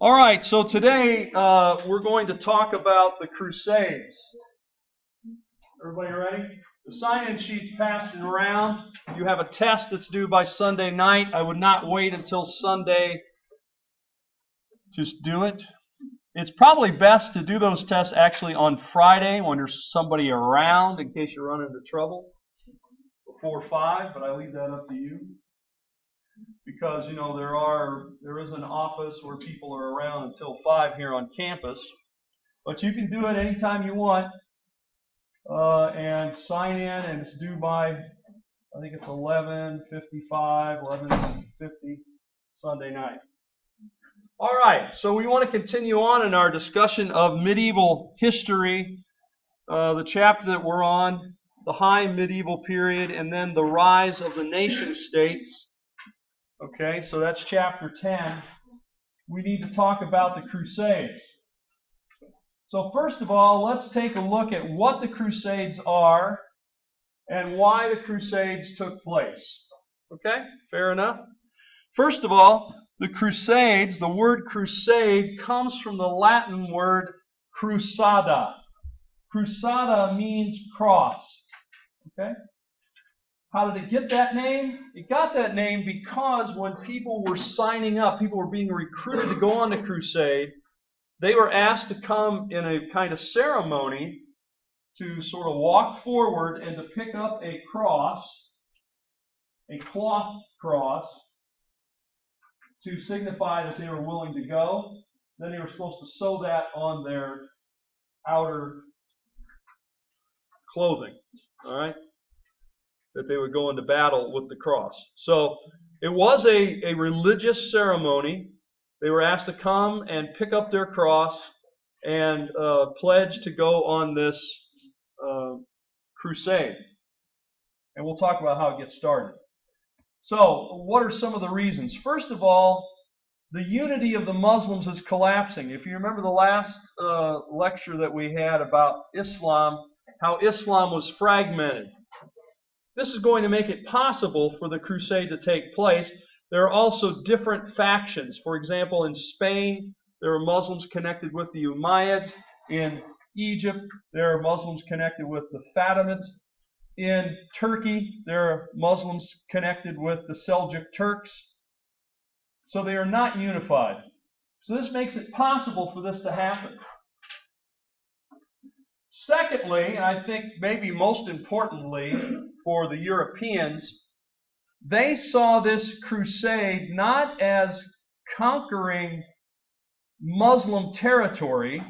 All right, so today we're going to talk about the Crusades. Everybody ready? The sign-in sheet's passing around. You have a test that's due by Sunday night. I would not wait until Sunday to do it. It's probably best to do those tests actually on Friday when there's somebody around in case you run into trouble before 5, but I leave that up to you. Because, there is an office where people are around until 5 here on campus. But you can do it anytime you want and sign in, and it's due by, I think it's 11:55, 11:50 Sunday night. All right, so we want to continue on in our discussion of medieval history. The chapter that we're on, the high medieval period, and then the rise of the nation states. Okay, so that's chapter 10. We need to talk about the Crusades. So first of all, let's take a look at what the Crusades are and why the Crusades took place. Okay, fair enough? First of all, the Crusades, the word crusade comes from the Latin word crusada. Crusada means cross. Okay? How did it get that name? It got that name because when people were signing up, people were being recruited to go on the crusade, they were asked to come in a kind of ceremony to sort of walk forward and to pick up a cross, a cloth cross, to signify that they were willing to go. Then they were supposed to sew that on their outer clothing. All right? That they would go into battle with the cross. So it was a religious ceremony. They were asked to come and pick up their cross and pledge to go on this crusade. And we'll talk about how it gets started. So what are some of the reasons? First of all, the unity of the Muslims is collapsing. If you remember the last lecture that we had about Islam, how Islam was fragmented. This is going to make it possible for the crusade to take place. There are also different factions. For example, in Spain, there are Muslims connected with the Umayyads. In Egypt, there are Muslims connected with the Fatimids. In Turkey, there are Muslims connected with the Seljuk Turks. So they are not unified. So this makes it possible for this to happen. Secondly, and I think maybe most importantly for the Europeans, they saw this crusade not as conquering Muslim territory,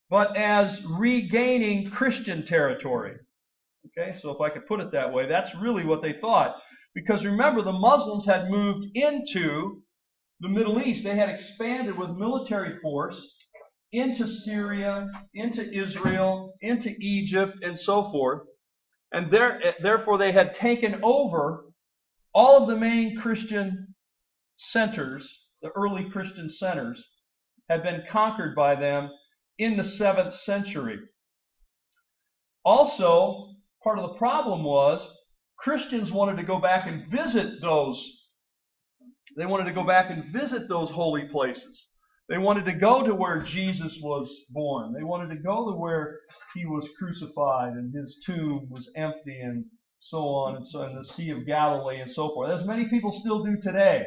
but as regaining Christian territory. Okay, so if I could put it that way, that's really what they thought. Because remember, the Muslims had moved into the Middle East. They had expanded with military force into Syria, into Israel, into Egypt, and so forth. And therefore they had taken over all of the main Christian centers, the early Christian centers, had been conquered by them in the 7th century. Also, part of the problem was Christians wanted to go back and visit those. They wanted to go back and visit those holy places. They wanted to go to where Jesus was born. They wanted to go to where he was crucified and his tomb was empty and so on, and so in the Sea of Galilee and so forth. As many people still do today.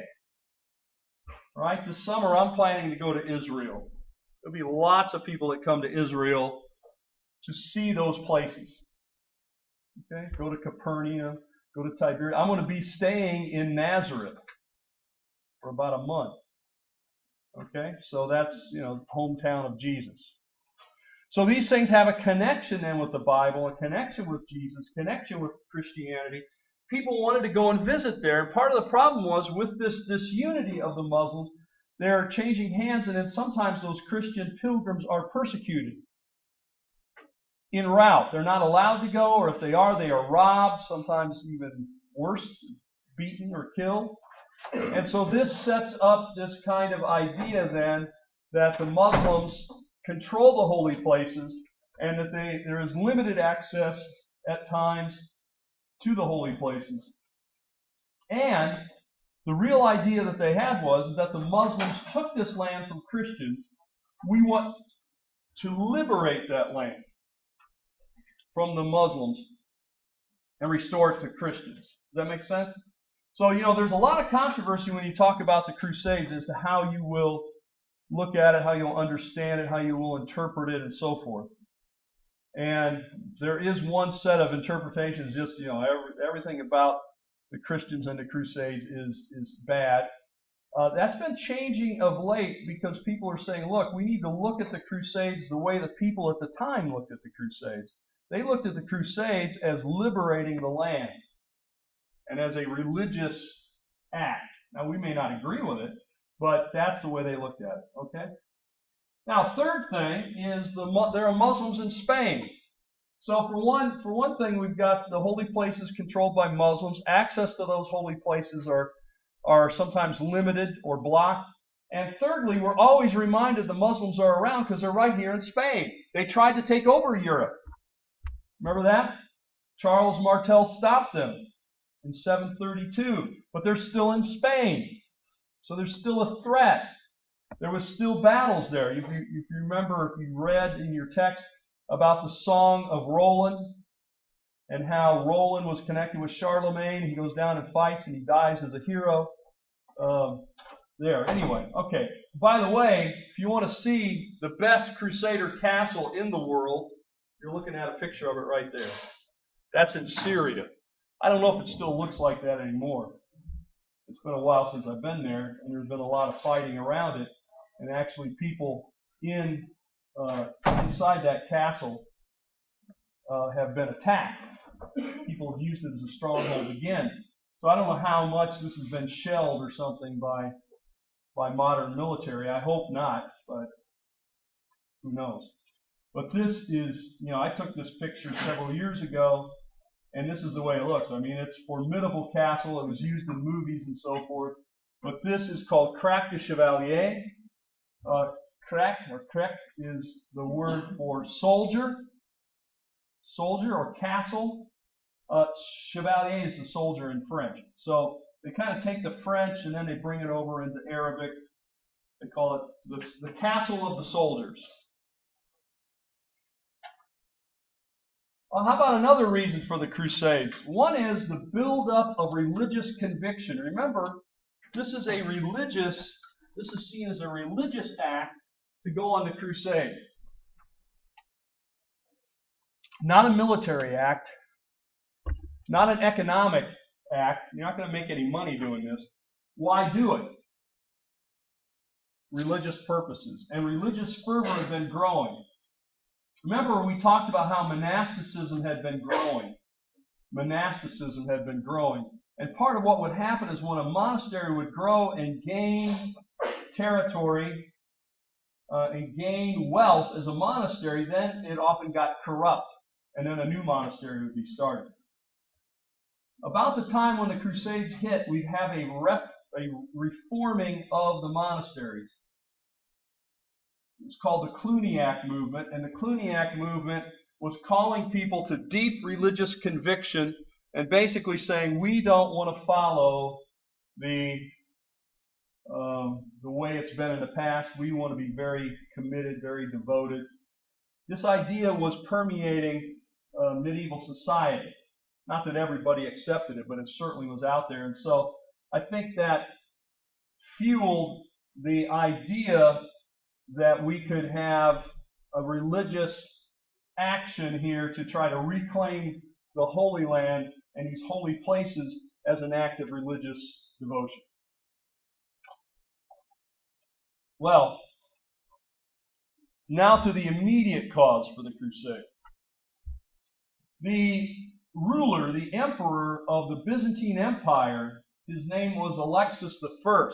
Right? This summer I'm planning to go to Israel. There'll be lots of people that come to Israel to see those places. Okay? Go to Capernaum, go to Tiberias. I'm going to be staying in Nazareth for about a month. Okay, so that's, hometown of Jesus. So these things have a connection then with the Bible, a connection with Jesus, connection with Christianity. People wanted to go and visit there. And part of the problem was with this unity of the Muslims, they're changing hands, and then sometimes those Christian pilgrims are persecuted en route. They're not allowed to go, or if they are robbed, sometimes even worse, beaten or killed. And so this sets up this kind of idea then that the Muslims control the holy places and that there is limited access at times to the holy places. And The real idea that they had was that the Muslims took this land from Christians. We want to liberate that land from the Muslims and restore it to Christians. Does that make sense? So, there's a lot of controversy when you talk about the Crusades as to how you will look at it, how you'll understand it, how you will interpret it, and so forth. And there is one set of interpretations, just, everything about the Christians and the Crusades is bad. That's been changing of late because people are saying, look, we need to look at the Crusades the way the people at the time looked at the Crusades. They looked at the Crusades as liberating the land and as a religious act. Now, we may not agree with it, but that's the way they looked at it, okay? Now, third thing is there are Muslims in Spain. So for one thing, we've got the holy places controlled by Muslims. Access to those holy places are sometimes limited or blocked. And thirdly, we're always reminded the Muslims are around because they're right here in Spain. They tried to take over Europe. Remember that? Charles Martel stopped them in 732, but they're still in Spain. So there's still a threat. There was still battles there. If you remember, if you read in your text about the Song of Roland and how Roland was connected with Charlemagne, he goes down and fights and he dies as a hero. Anyway, okay. By the way, if you want to see the best Crusader castle in the world, you're looking at a picture of it right there. That's in Syria. I don't know if it still looks like that anymore. It's been a while since I've been there, and there's been a lot of fighting around it. And actually, people inside that castle have been attacked. People have used it as a stronghold again. So I don't know how much this has been shelled or something by modern military. I hope not, but who knows. But this is, I took this picture several years ago, and this is the way it looks. I mean, it's a formidable castle. It was used in movies and so forth. But this is called Crac de Chevalier. Crac is the word for soldier or castle. Chevalier is the soldier in French. So they kind of take the French and then they bring it over into Arabic. They call it the castle of the soldiers. Well, how about another reason for the Crusades? One is the buildup of religious conviction. Remember, this is seen as a religious act to go on the crusade. Not a military act, not an economic act. You're not going to make any money doing this. Why do it? Religious purposes. And religious fervor has been growing. Remember, we talked about how monasticism had been growing. And part of what would happen is when a monastery would grow and gain territory and gain wealth as a monastery, then it often got corrupt. And then a new monastery would be started. About the time when the Crusades hit, we'd have a reforming of the monasteries. It's called the Cluniac movement, and the Cluniac movement was calling people to deep religious conviction and basically saying, we don't want to follow the way it's been in the past. We want to be very committed, very devoted. This idea was permeating medieval society. Not that everybody accepted it, but it certainly was out there. And so I think that fueled the idea that we could have a religious action here to try to reclaim the Holy Land and these holy places as an act of religious devotion. Well, now to the immediate cause for the crusade. The ruler, the emperor of the Byzantine Empire, his name was Alexis I.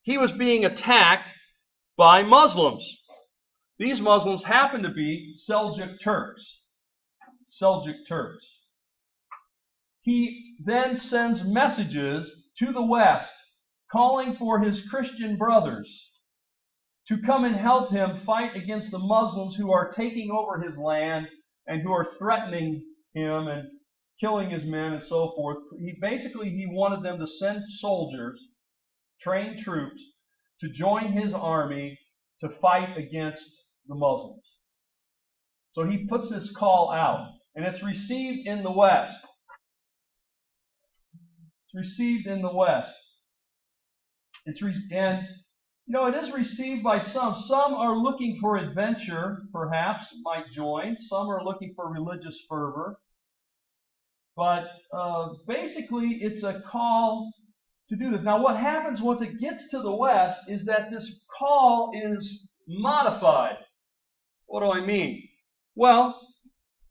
He was being attacked by Muslims. These Muslims happen to be Seljuk Turks. He then sends messages to the West calling for his Christian brothers to come and help him fight against the Muslims who are taking over his land and who are threatening him and killing his men and so forth. He wanted them to send soldiers, trained troops, to join his army to fight against the Muslims. So he puts this call out, and it's received in the West. It's received in the West. It is received by some. Some are looking for adventure, perhaps, might join. Some are looking for religious fervor. But basically, it's a call to do this. Now, what happens once it gets to the West is that this call is modified. What do I mean? Well,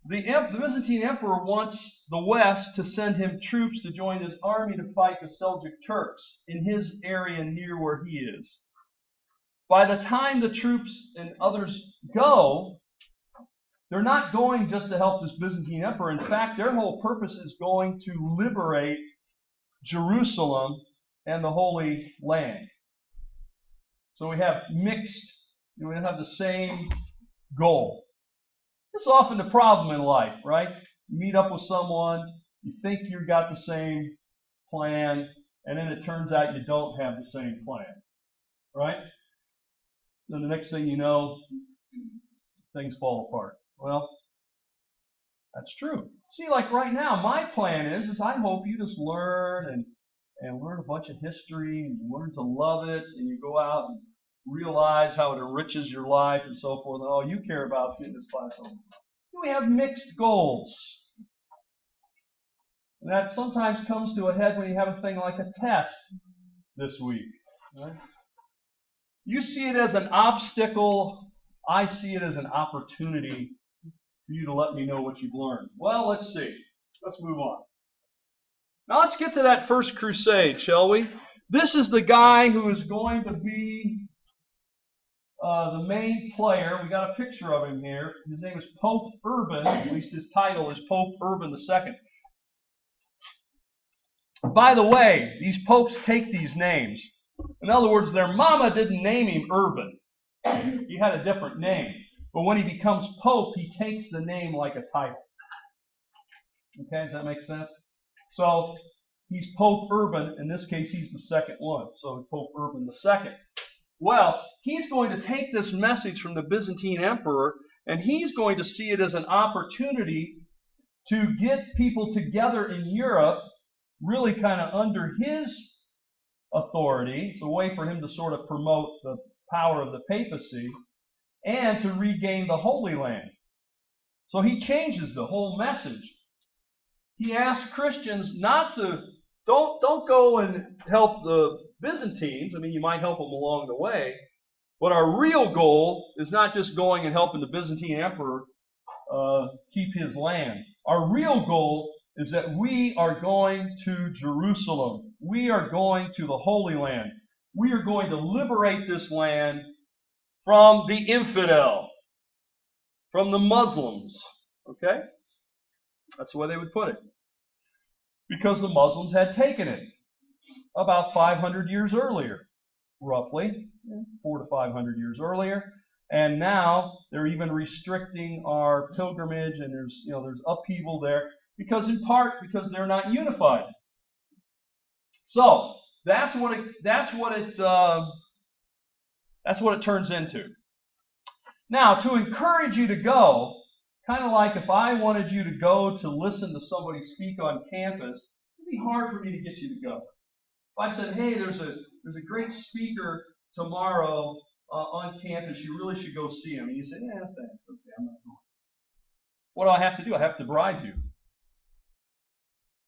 the Byzantine emperor wants the West to send him troops to join his army to fight the Seljuk Turks in his area near where he is. By the time the troops and others go, they're not going just to help this Byzantine emperor. In fact, their whole purpose is going to liberate Jerusalem and the Holy Land. So we have the same goal. This is often the problem in life, right? You meet up with someone, you think you've got the same plan, and then it turns out you don't have the same plan, right? Then the next thing you know, things fall apart. Well, that's true. See, like right now, my plan is I hope you just learn and learn a bunch of history, and you learn to love it, and you go out and realize how it enriches your life and so forth, and all you care about is getting this class over. We have mixed goals. And that sometimes comes to a head when you have a thing like a test this week. Right? You see it as an obstacle. I see it as an opportunity for you to let me know what you've learned. Well, let's see. Let's move on. Now let's get to that first crusade, shall we? This is the guy who is going to be the main player. We got a picture of him here. His name is Pope Urban. At least his title is Pope Urban II. By the way, these popes take these names. In other words, their mama didn't name him Urban. He had a different name. But when he becomes pope, he takes the name like a title. Okay, does that make sense? So he's Pope Urban. In this case, he's the second one. So Pope Urban II. Well, he's going to take this message from the Byzantine emperor, and he's going to see it as an opportunity to get people together in Europe, really kind of under his authority. It's a way for him to sort of promote the power of the papacy and to regain the Holy Land. So he changes the whole message. He asks Christians not to, don't go and help the Byzantines. I mean, you might help them along the way. But our real goal is not just going and helping the Byzantine emperor keep his land. Our real goal is that we are going to Jerusalem. We are going to the Holy Land. We are going to liberate this land from the infidel, from the Muslims. Okay? That's the way they would put it. Because the Muslims had taken it about 500 years earlier, roughly, 400 to 500 years earlier. And now they're even restricting our pilgrimage, and there's upheaval there, because in part because they're not unified. So that's what it turns into. Now, to encourage you to go, kind of like if I wanted you to go to listen to somebody speak on campus, it'd be hard for me to get you to go. If I said, hey, there's a great speaker tomorrow on campus, you really should go see him. And you say, yeah, thanks, okay, I'm not going. What do I have to do? I have to bribe you.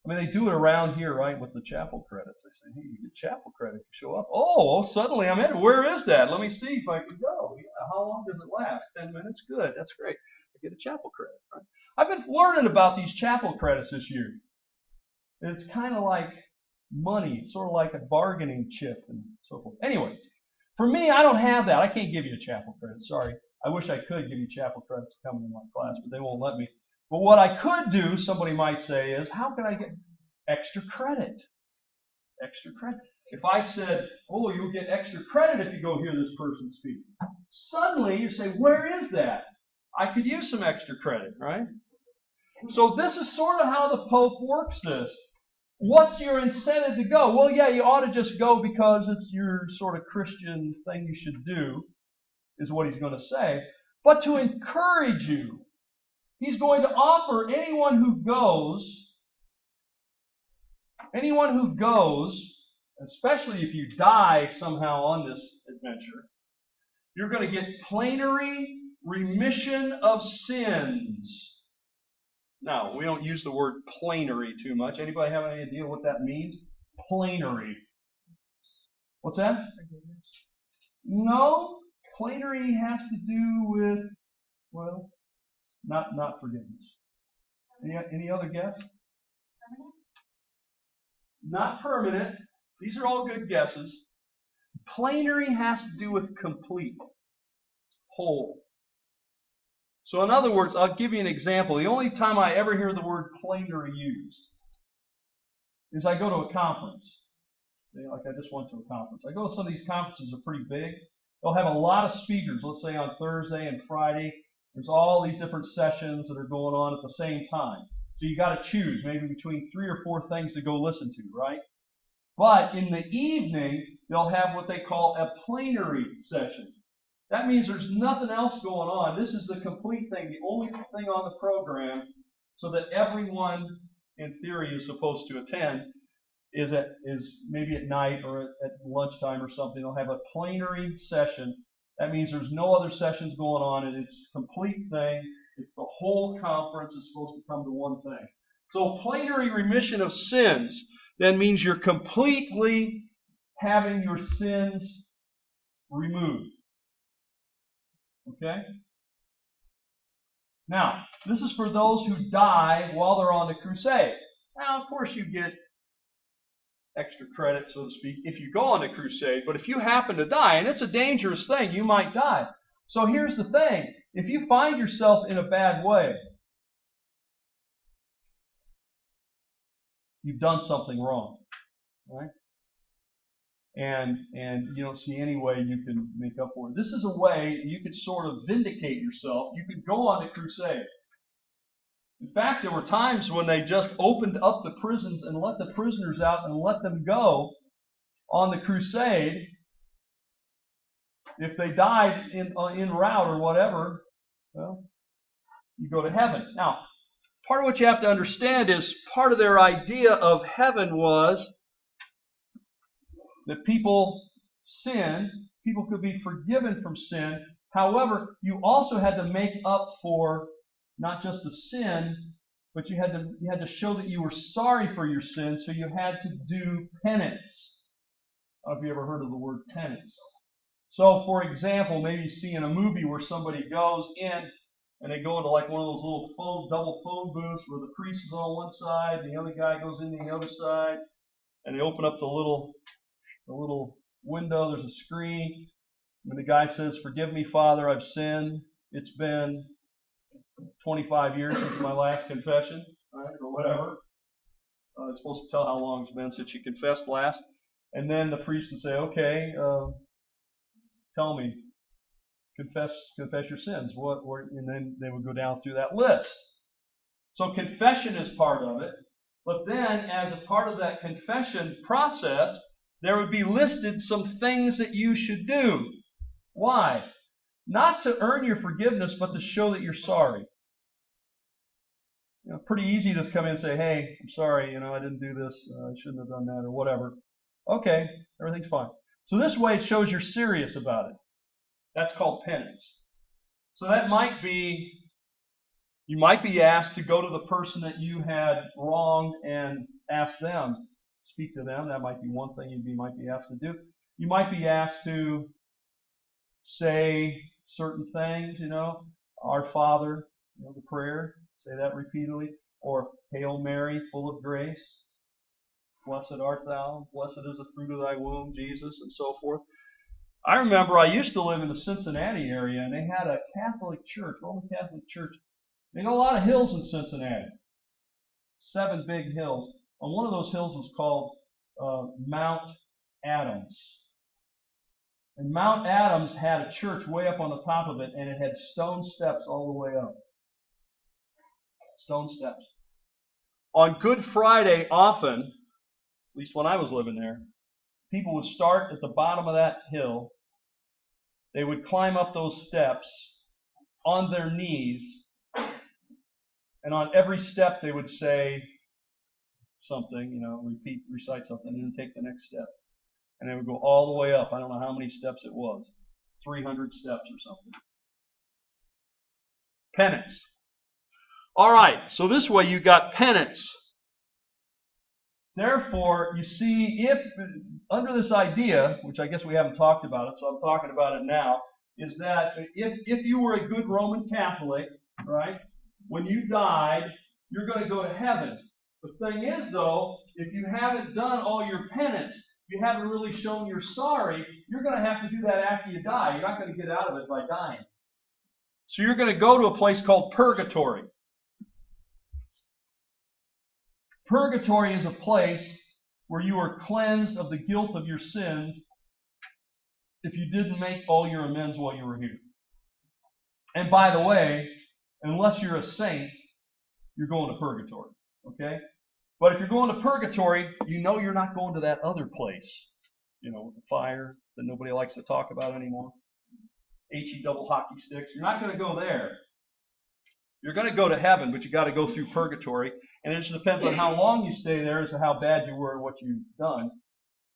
I mean, they do it around here, right, with the chapel credits. They say, hey, you get chapel credit if you show up. Oh, suddenly I'm in. Where is that? Let me see if I can go. Yeah, how long does it last? 10 minutes? Good. That's great. I get a chapel credit. Right? I've been learning about these chapel credits this year. And it's kind of like money. It's sort of like a bargaining chip and so forth. Anyway, for me, I don't have that. I can't give you a chapel credit. Sorry. I wish I could give you chapel credits coming in my class, but they won't let me. But what I could do, somebody might say, is how can I get extra credit? Extra credit. If I said, oh, you'll get extra credit if you go hear this person speak. Suddenly you say, where is that? I could use some extra credit, right? So this is sort of how the Pope works this. What's your incentive to go? Well, yeah, you ought to just go because it's your sort of Christian thing you should do, is what he's going to say. But to encourage you, he's going to offer anyone who goes, especially if you die somehow on this adventure, you're going to get plenary remission of sins. Now, we don't use the word plenary too much. Anybody have any idea what that means? Plenary. What's that? No. Plenary has to do with, well, not forgiveness. Any other guess? Not permanent. These are all good guesses. Plenary has to do with complete, whole. So in other words, I'll give you an example. The only time I ever hear the word plenary used is I go to a conference. Like I just went to a conference. I go to some of these conferences are pretty big. They'll have a lot of speakers, let's say on Thursday and Friday. There's all these different sessions that are going on at the same time. So you got to choose maybe between 3 or 4 things to go listen to, right? But in the evening, they'll have what they call a plenary session. That means there's nothing else going on. This is the complete thing, the only thing on the program, so that everyone, in theory, is supposed to attend, is maybe at night or at lunchtime or something. They'll have a plenary session. That means there's no other sessions going on, and it's a complete thing. It's the whole conference is supposed to come to one thing. So plenary remission of sins then means you're completely having your sins removed. Okay? Now, this is for those who die while they're on the crusade. Now, of course, you get extra credit, so to speak, if you go on a crusade. But if you happen to die, and it's a dangerous thing, you might die. So here's the thing. If you find yourself in a bad way, you've done something wrong. Right? And you don't see any way you can make up for it. This is a way you could sort of vindicate yourself. You could go on a crusade. In fact, there were times when they just opened up the prisons and let the prisoners out and let them go on the crusade. If they died en route or whatever, well, you go to heaven. Now, part of what you have to understand is part of their idea of heaven was that people sin, people could be forgiven from sin. However, you also had to make up for not just the sin, but you had to show that you were sorry for your sin, so you had to do penance. I don't know if you ever heard of the word penance. So, for example, maybe you see in a movie where somebody goes in and they go into like one of those little double phone booths where the priest is on one side, and the other guy goes in the other side, and they open up the little window. There's a screen. When the guy says, "Forgive me, Father, I've sinned. It's been 25 years since my last confession," right, or whatever. It's supposed to tell how long it's been since you confessed last. And then the priest would say, "Okay, tell me, confess your sins." And then they would go down through that list. So confession is part of it. But then, as a part of that confession process, there would be listed some things that you should do. Why? Not to earn your forgiveness, but to show that you're sorry. Pretty easy to come in and say, "Hey, I'm sorry, I didn't do this, I shouldn't have done that," or whatever. Okay, everything's fine. So this way it shows you're serious about it. That's called penance. So that might be, you might be asked to go to the person that you had wronged and ask them, speak to them. That might be one thing you might be asked to do. You might be asked to say certain things, Our Father, the prayer, say that repeatedly, or Hail Mary, full of grace, blessed art thou, blessed is the fruit of thy womb, Jesus, and so forth. I remember I used to live in the Cincinnati area, and they had a Catholic church, Roman Catholic church. They got a lot of hills in Cincinnati, 7 big hills. And one of those hills was called Mount Adams. And Mount Adams had a church way up on the top of it, and it had stone steps all the way up. stone steps. On Good Friday, often, at least when I was living there, people would start at the bottom of that hill. They would climb up those steps on their knees, and on every step they would say something, recite something, and then take the next step. And they would go all the way up. I don't know how many steps it was. 300 steps or something. Penance. All right, so this way you got penance. Therefore, you see, if under this idea, which I guess we haven't talked about it, so I'm talking about it now, is that if you were a good Roman Catholic, right, when you died, you're going to go to heaven. The thing is, though, if you haven't done all your penance, you haven't really shown you're sorry, you're going to have to do that after you die. You're not going to get out of it by dying. So you're going to go to a place called purgatory. Purgatory is a place where you are cleansed of the guilt of your sins if you didn't make all your amends while you were here. And by the way, unless you're a saint, you're going to purgatory. Okay? But if you're going to purgatory, you know you're not going to that other place. With the fire that nobody likes to talk about anymore. HE double hockey sticks. You're not going to go there. You're going to go to heaven, but you got to go through purgatory. And it just depends on how long you stay there as to how bad you were and what you've done.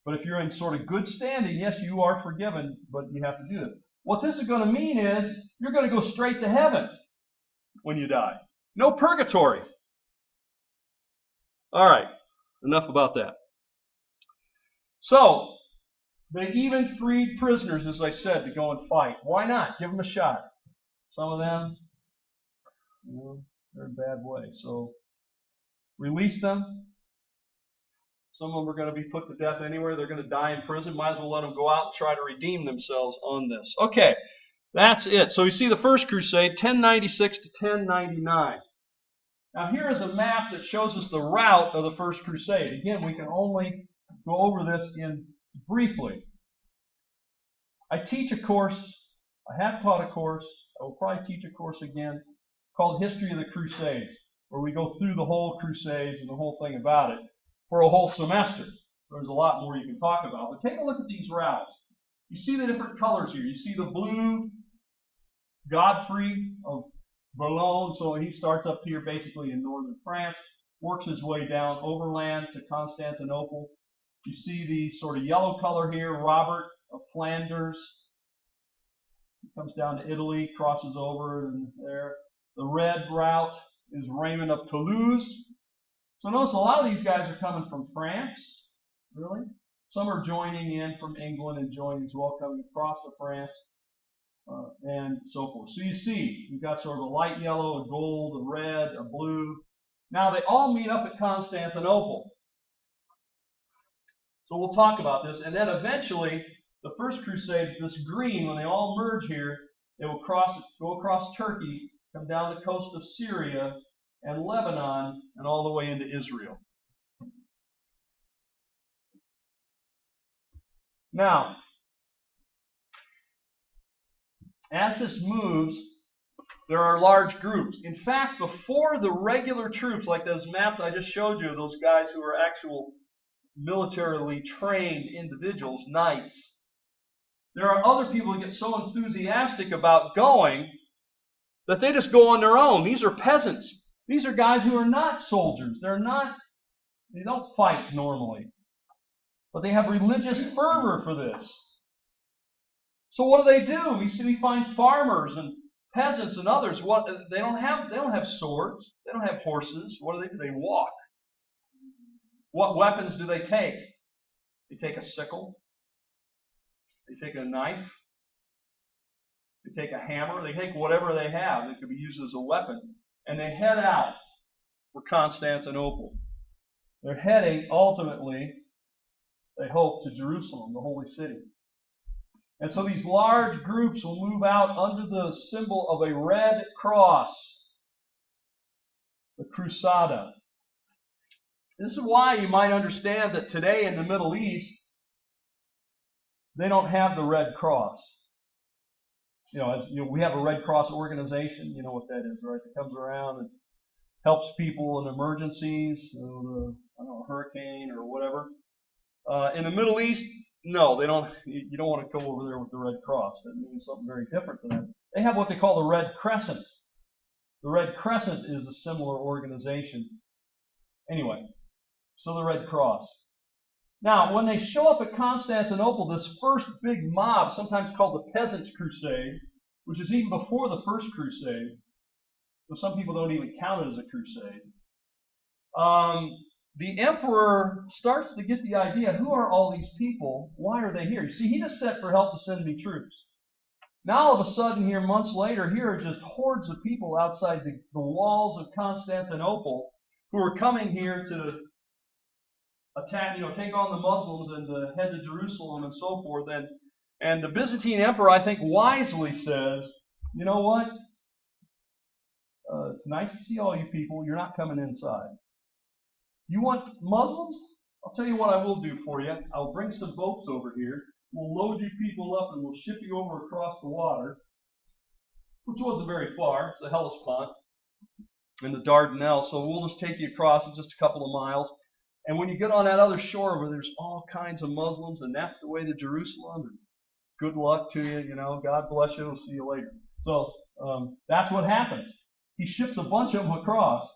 But if you're in sort of good standing, yes, you are forgiven, but you have to do it. What this is going to mean is you're going to go straight to heaven when you die. No purgatory. All right, enough about that. So, they even freed prisoners, as I said, to go and fight. Why not? Give them a shot. Some of them, they're in a bad way. So, release them. Some of them are going to be put to death anywhere. They're going to die in prison. Might as well let them go out and try to redeem themselves on this. Okay, that's it. So you see the First Crusade, 1096 to 1099. Now here is a map that shows us the route of the First Crusade. Again, we can only go over this briefly. I teach a course. I have taught a course. I will probably teach a course again called History of the Crusades, where we go through the whole Crusades and the whole thing about it for a whole semester. There's a lot more you can talk about. But take a look at these routes. You see the different colors here. You see the blue, Godfrey of Boulogne. So he starts up here basically in northern France, works his way down overland to Constantinople. You see the sort of yellow color here, Robert of Flanders. He comes down to Italy, crosses over and there. The red route is Raymond of Toulouse. So notice a lot of these guys are coming from France, really. Some are joining in from England and joining as well, coming across to France, and so forth. So you see, you've got sort of a light yellow, a gold, a red, a blue. Now they all meet up at Constantinople. So we'll talk about this, and then eventually, the First Crusades, this green, when they all merge here, they will go across Turkey, come down the coast of Syria and Lebanon, and all the way into Israel. Now, as this moves, there are large groups. In fact, before the regular troops, like those maps I just showed you, those guys who are actual militarily trained individuals, knights, there are other people who get so enthusiastic about going that they just go on their own. These are peasants. These are guys who are not soldiers. They don't fight normally. But they have religious fervor for this. So what do? We find farmers and peasants and others. They don't have swords. They don't have horses. What do? They walk. What weapons do they take? They take a sickle. They take a knife. They take a hammer. They take whatever they have that could be used as a weapon. And they head out for Constantinople. They're heading, ultimately, they hope, to Jerusalem, the holy city. And so these large groups will move out under the symbol of a red cross, the Crusada. This is why you might understand that today in the Middle East, they don't have the Red Cross. We have a Red Cross organization. You know what that is, right? It comes around and helps people in emergencies, I don't know, hurricane or whatever. In the Middle East, no, they don't. You don't want to go over there with the Red Cross. That means something very different to them. They have what they call the Red Crescent. The Red Crescent is a similar organization. Anyway, so the Red Cross. Now, when they show up at Constantinople, this first big mob, sometimes called the Peasants' Crusade, which is even before the First Crusade, so some people don't even count it as a crusade. The emperor starts to get the idea, who are all these people? Why are they here? You see, he just sent for help to send me troops. Now, all of a sudden, here, months later, here are just hordes of people outside the walls of Constantinople who are coming here to attack, take on the Muslims and to head to Jerusalem and so forth. And the Byzantine emperor, I think, wisely says, you know what? It's nice to see all you people. You're not coming inside. You want Muslims? I'll tell you what I will do for you. I'll bring some boats over here. We'll load you people up and we'll ship you over across the water, which wasn't very far. It's the Hellespont in the Dardanelles. So we'll just take you across in just a couple of miles. And when you get on that other shore where there's all kinds of Muslims, and that's the way to Jerusalem, and good luck to you, God bless you, we'll see you later. So that's what happens. He ships a bunch of them across.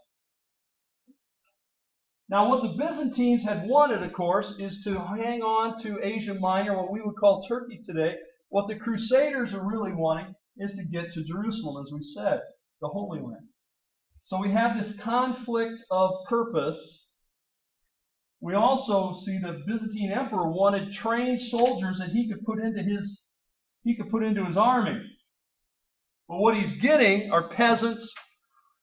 Now, what the Byzantines had wanted, of course, is to hang on to Asia Minor, what we would call Turkey today. What the Crusaders are really wanting is to get to Jerusalem, as we said, the Holy Land. So we have this conflict of purpose. We also see the Byzantine emperor wanted trained soldiers that he could put into his army. But what he's getting are peasants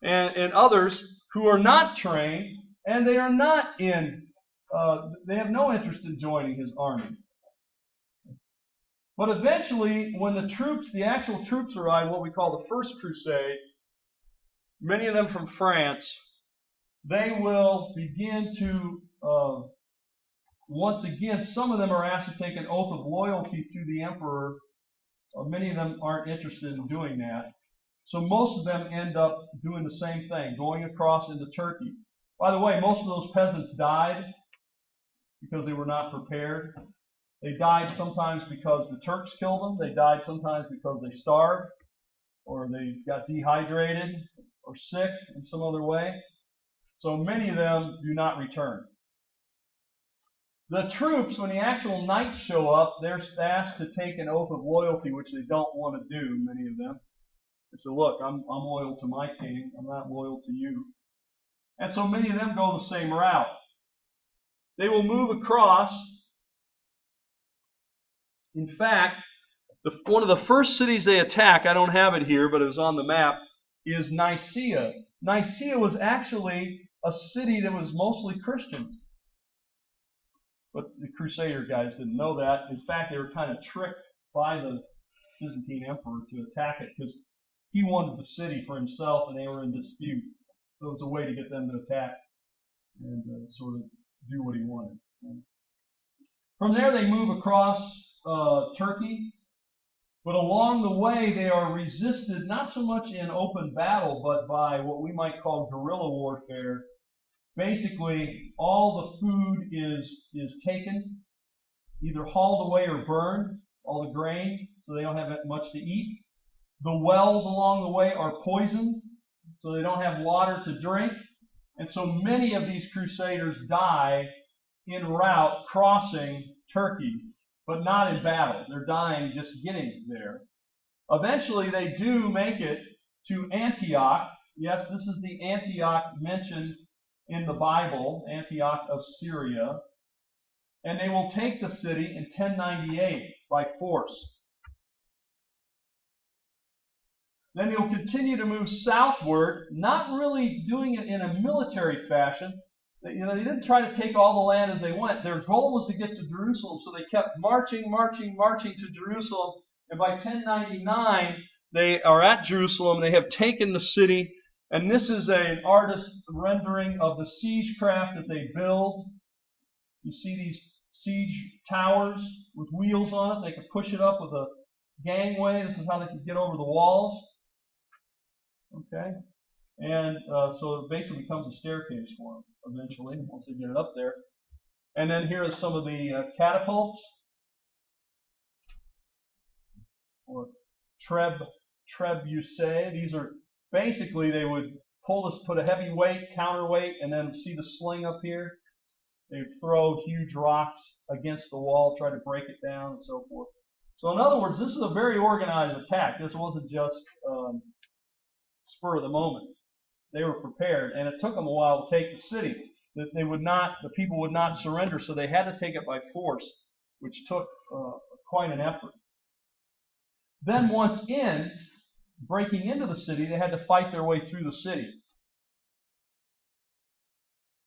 and others who are not trained, and they are not they have no interest in joining his army. But eventually, when the actual troops arrive, what we call the First Crusade, many of them from France, they will begin to, once again, some of them are asked to take an oath of loyalty to the emperor. Many of them aren't interested in doing that. So most of them end up doing the same thing, going across into Turkey. By the way, most of those peasants died because they were not prepared. They died sometimes because the Turks killed them. They died sometimes because they starved, or they got dehydrated, or sick in some other way. So many of them do not return. The troops, when the actual knights show up, they're asked to take an oath of loyalty, which they don't want to do, many of them. They say, look, I'm loyal to my king. I'm not loyal to you. And so many of them go the same route. They will move across. In fact, one of the first cities they attack, I don't have it here, but it was on the map, is Nicaea. Nicaea was actually a city that was mostly Christian. But the Crusader guys didn't know that. In fact, they were kind of tricked by the Byzantine emperor to attack it because he wanted the city for himself and they were in dispute. So it was a way to get them to attack and sort of do what he wanted. From there, they move across Turkey. But along the way, they are resisted not so much in open battle, but by what we might call guerrilla warfare. Basically, all the food is taken, either hauled away or burned, all the grain, so they don't have much to eat. The wells along the way are poisoned, so they don't have water to drink. And so many of these crusaders die en route crossing Turkey, but not in battle. They're dying just getting there. Eventually, they do make it to Antioch. Yes, this is the Antioch mentioned in the Bible, Antioch of Syria. And they will take the city in 1098 by force. Then they'll continue to move southward, not really doing it in a military fashion. They didn't try to take all the land as they went. Their goal was to get to Jerusalem, so they kept marching to Jerusalem. And by 1099, they are at Jerusalem. They have taken the city. And this is an artist's rendering of the siege craft that they build. You see these siege towers with wheels on it. They could push it up with a gangway. This is how they could get over the walls. Okay. And so it basically becomes a staircase for them eventually, once they get it up there. And then here are some of the catapults, or trebuchet. These are basically, they would put a heavy weight, counterweight, and then see the sling up here. They would throw huge rocks against the wall, try to break it down, and so forth. So in other words, this is a very organized attack. This wasn't just spur of the moment. They were prepared, and it took them a while to take the city. The people would not surrender, so they had to take it by force, which took quite an effort. Then once in, breaking into the city, they had to fight their way through the city.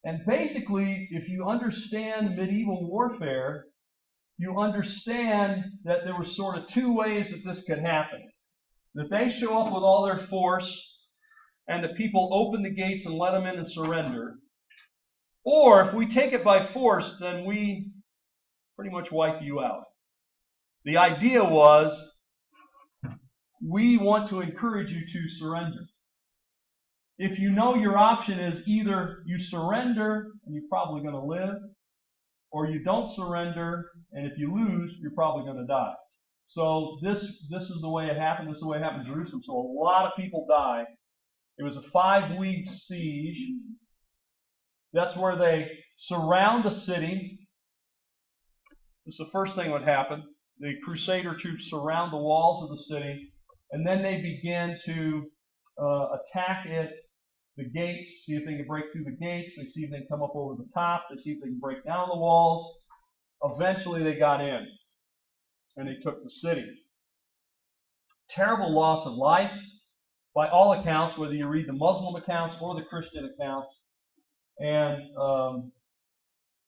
And basically, if you understand medieval warfare, you understand that there were sort of two ways that this could happen. That they show up with all their force, and the people open the gates and let them in and surrender. Or if we take it by force, then we pretty much wipe you out. The idea was, we want to encourage you to surrender. If you know your option is either you surrender and you're probably going to live, or you don't surrender, and if you lose, you're probably going to die. So this is the way it happened. This is the way it happened in Jerusalem. So a lot of people died. It was a 5-week siege. That's where they surround the city. This is the first thing that would happen. The Crusader troops surround the walls of the city, and then they begin to attack it, the gates, see if they can break through the gates. They see if they can come up over the top. They see if they can break down the walls. Eventually they got in, and they took the city. Terrible loss of life, by all accounts, whether you read the Muslim accounts or the Christian accounts. And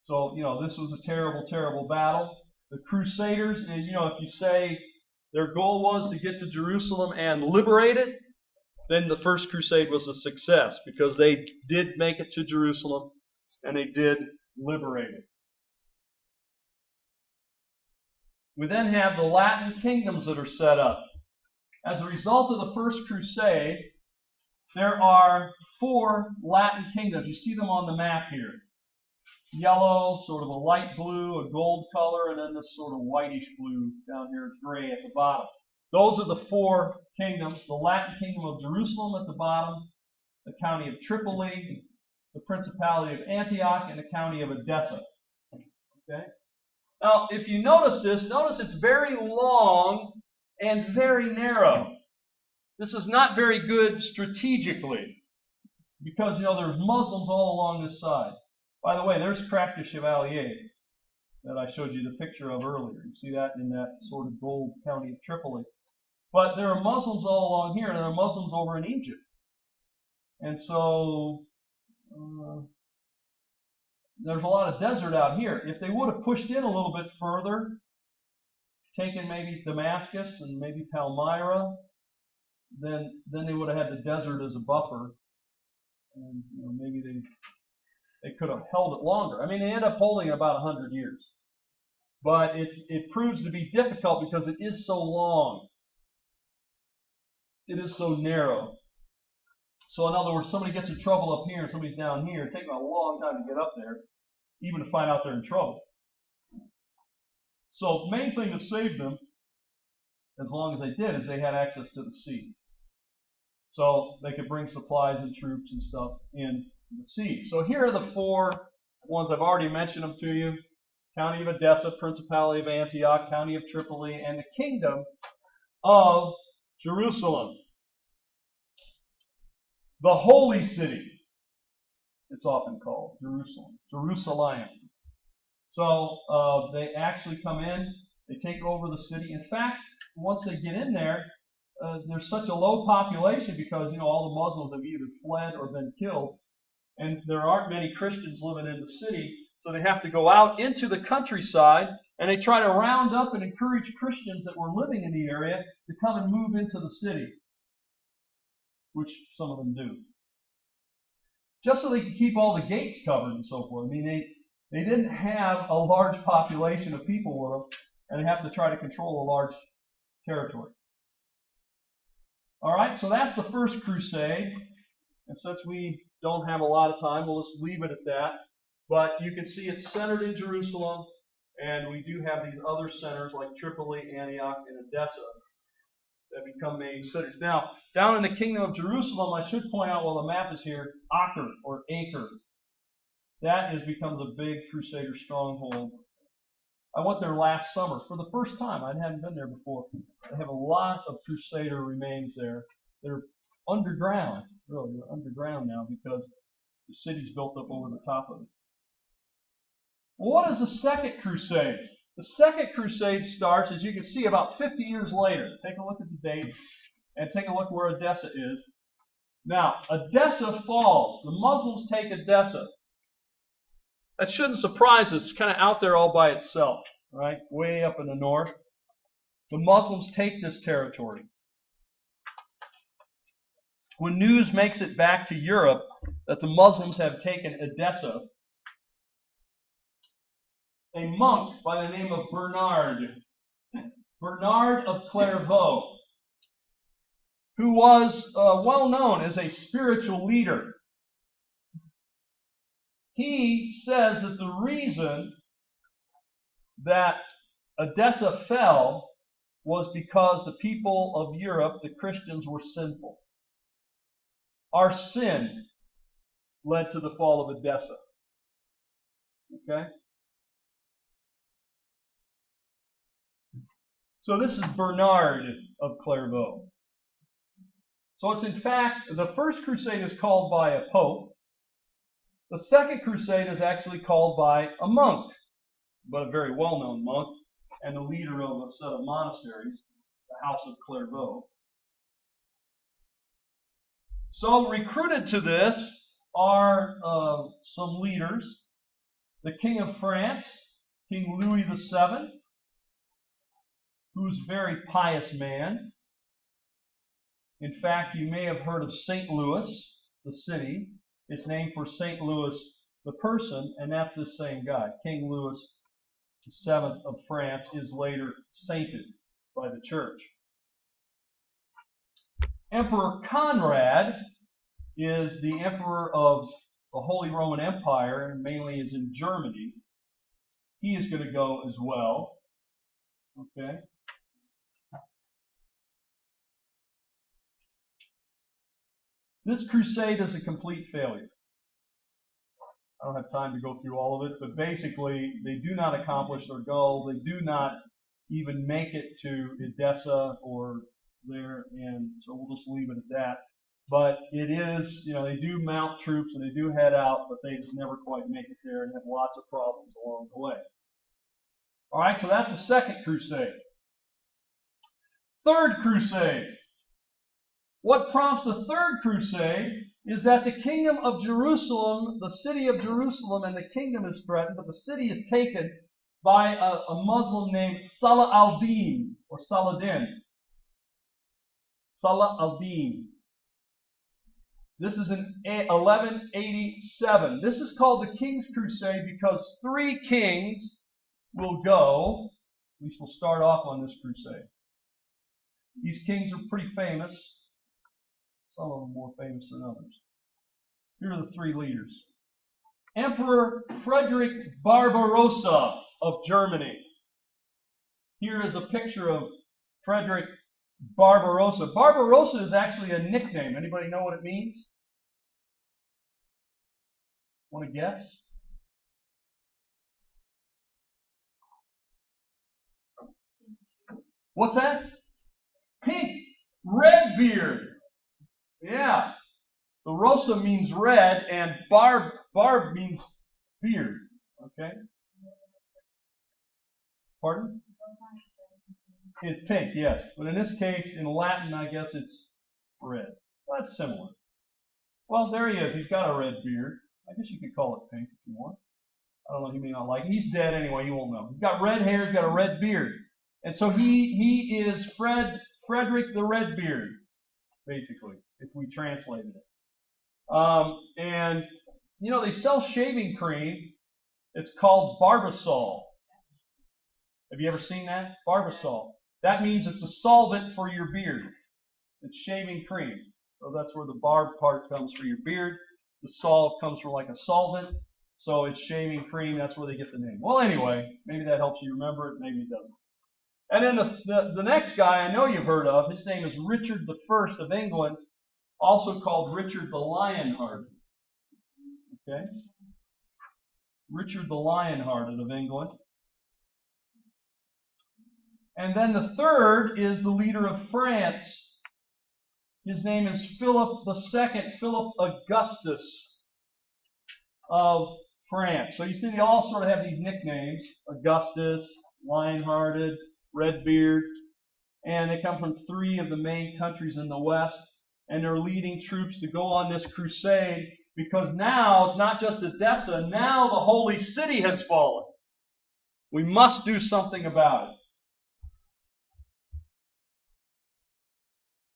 so, this was a terrible, terrible battle. The Crusaders, and if you say their goal was to get to Jerusalem and liberate it, then the First Crusade was a success, because they did make it to Jerusalem and they did liberate it. We then have the Latin kingdoms that are set up. As a result of the First Crusade, there are 4 Latin kingdoms. You see them on the map here. Yellow, sort of a light blue, a gold color, and then this sort of whitish blue down here, it's gray at the bottom. Those are the 4 kingdoms. The Latin kingdom of Jerusalem at the bottom, the county of Tripoli, the principality of Antioch, and the county of Edessa. Okay? Now, if you notice this, notice it's very long and very narrow. This is not very good strategically, because, there's Muslims all along this side. By the way, there's Crac de Chevalier that I showed you the picture of earlier. You see that in that sort of gold county of Tripoli. But there are Muslims all along here, and there are Muslims over in Egypt. And so there's a lot of desert out here. If they would have pushed in a little bit further, taken maybe Damascus and maybe Palmyra, then they would have had the desert as a buffer, and maybe they could have held it longer. I mean, they ended up holding it about 100 years, but it proves to be difficult because it is so long. It is so narrow. So in other words, somebody gets in trouble up here and somebody's down here. It's taking a long time to get up there, even to find out they're in trouble. So the main thing that saved them, as long as they did, is they had access to the sea. So they could bring supplies and troops and stuff in the sea. So here are the 4 ones. I've already mentioned them to you. County of Edessa, Principality of Antioch, County of Tripoli, and the Kingdom of Jerusalem. The Holy City, it's often called, Jerusalem. Jerusalem. So they actually come in, they take over the city. In fact, once they get in there, there's such a low population because, all the Muslims have either fled or been killed. And there aren't many Christians living in the city, so they have to go out into the countryside, and they try to round up and encourage Christians that were living in the area to come and move into the city, which some of them do. Just so they can keep all the gates covered and so forth. I mean, they didn't have a large population of people with them, and they have to try to control a large territory. All right, so that's the First Crusade. And since we don't have a lot of time, we'll just leave it at that. But you can see it's centered in Jerusalem, and we do have these other centers like Tripoli, Antioch, and Edessa that become main cities. Now, down in the kingdom of Jerusalem, I should point out while the map is here, Acre or Acre. That becomes a big Crusader stronghold. I went there last summer for the first time. I hadn't been there before. They have a lot of Crusader remains there. They're underground, really. They're underground now because the city's built up over the top of it. Well, what is the Second Crusade? The Second Crusade starts, as you can see, about 50 years later. Take a look at the date and take a look where Edessa is. Now, Edessa falls. The Muslims take Edessa. That shouldn't surprise us. It's kind of out there all by itself, right? Way up in the north. The Muslims take this territory. When news makes it back to Europe that the Muslims have taken Edessa, a monk by the name of Bernard of Clairvaux, who was well known as a spiritual leader, he says that the reason that Edessa fell was because the people of Europe, the Christians, were sinful. Our sin led to the fall of Edessa. Okay? So this is Bernard of Clairvaux. So it's in fact, the first crusade is called by a pope. The Second Crusade is actually called by a monk, but a very well-known monk, and the leader of a set of monasteries, the House of Clairvaux. So recruited to this are some leaders. The King of France, King Louis VII, who's a very pious man. In fact, you may have heard of St. Louis, the city. It's named for St. Louis, the person, and that's the same guy. King Louis VII of France is later sainted by the church. Emperor Conrad is the emperor of the Holy Roman Empire, and mainly is in Germany. He is going to go as well. Okay. This crusade is a complete failure. I don't have time to go through all of it, but basically they do not accomplish their goal. They do not even make it to Edessa or there, and so we'll just leave it at that. But it is, they do mount troops and they do head out, but they just never quite make it there and have lots of problems along the way. All right, so that's the Second Crusade. Third Crusade. What prompts the Third Crusade is that the kingdom of Jerusalem, the city of Jerusalem, and the kingdom is threatened, but the city is taken by a Muslim named Salah al-Din, or Saladin. Salah al-Din. This is in 1187. This is called the King's Crusade because 3 kings will go, at least we'll start off on this crusade. These kings are pretty famous. Some of them more famous than others. Here are the 3 leaders. Emperor Frederick Barbarossa of Germany. Here is a picture of Frederick Barbarossa. Barbarossa is actually a nickname. Anybody know what it means? Want to guess? What's that? Pink. Red beard. Yeah. The Rosa means red and Barb means beard. Okay? Pardon? It's pink, yes. But in this case, in Latin, I guess it's red. Well, that's similar. Well, there he is. He's got a red beard. I guess you could call it pink if you want. I don't know. He may not like it. He's dead anyway. You won't know. He's got red hair. He's got a red beard. And so he is Frederick the Redbeard, basically, if we translated it. And, they sell shaving cream. It's called Barbasol. Have you ever seen that? Barbasol. That means it's a solvent for your beard. It's shaving cream. So that's where the barbed part comes for your beard. The sol comes from like a solvent. So it's shaving cream. That's where they get the name. Well, anyway, maybe that helps you remember it. Maybe it doesn't. And then the next guy I know you've heard of, his name is Richard I of England, also called Richard the Lionhearted. Okay? Richard the Lionhearted of England. And then the third is the leader of France. His name is Philip II, Philip Augustus of France. So you see they all sort of have these nicknames: Augustus, Lionhearted, Redbeard, and they come from three of the main countries in the West, and they're leading troops to go on this crusade because now it's not just Edessa, now the holy city has fallen. We must do something about it.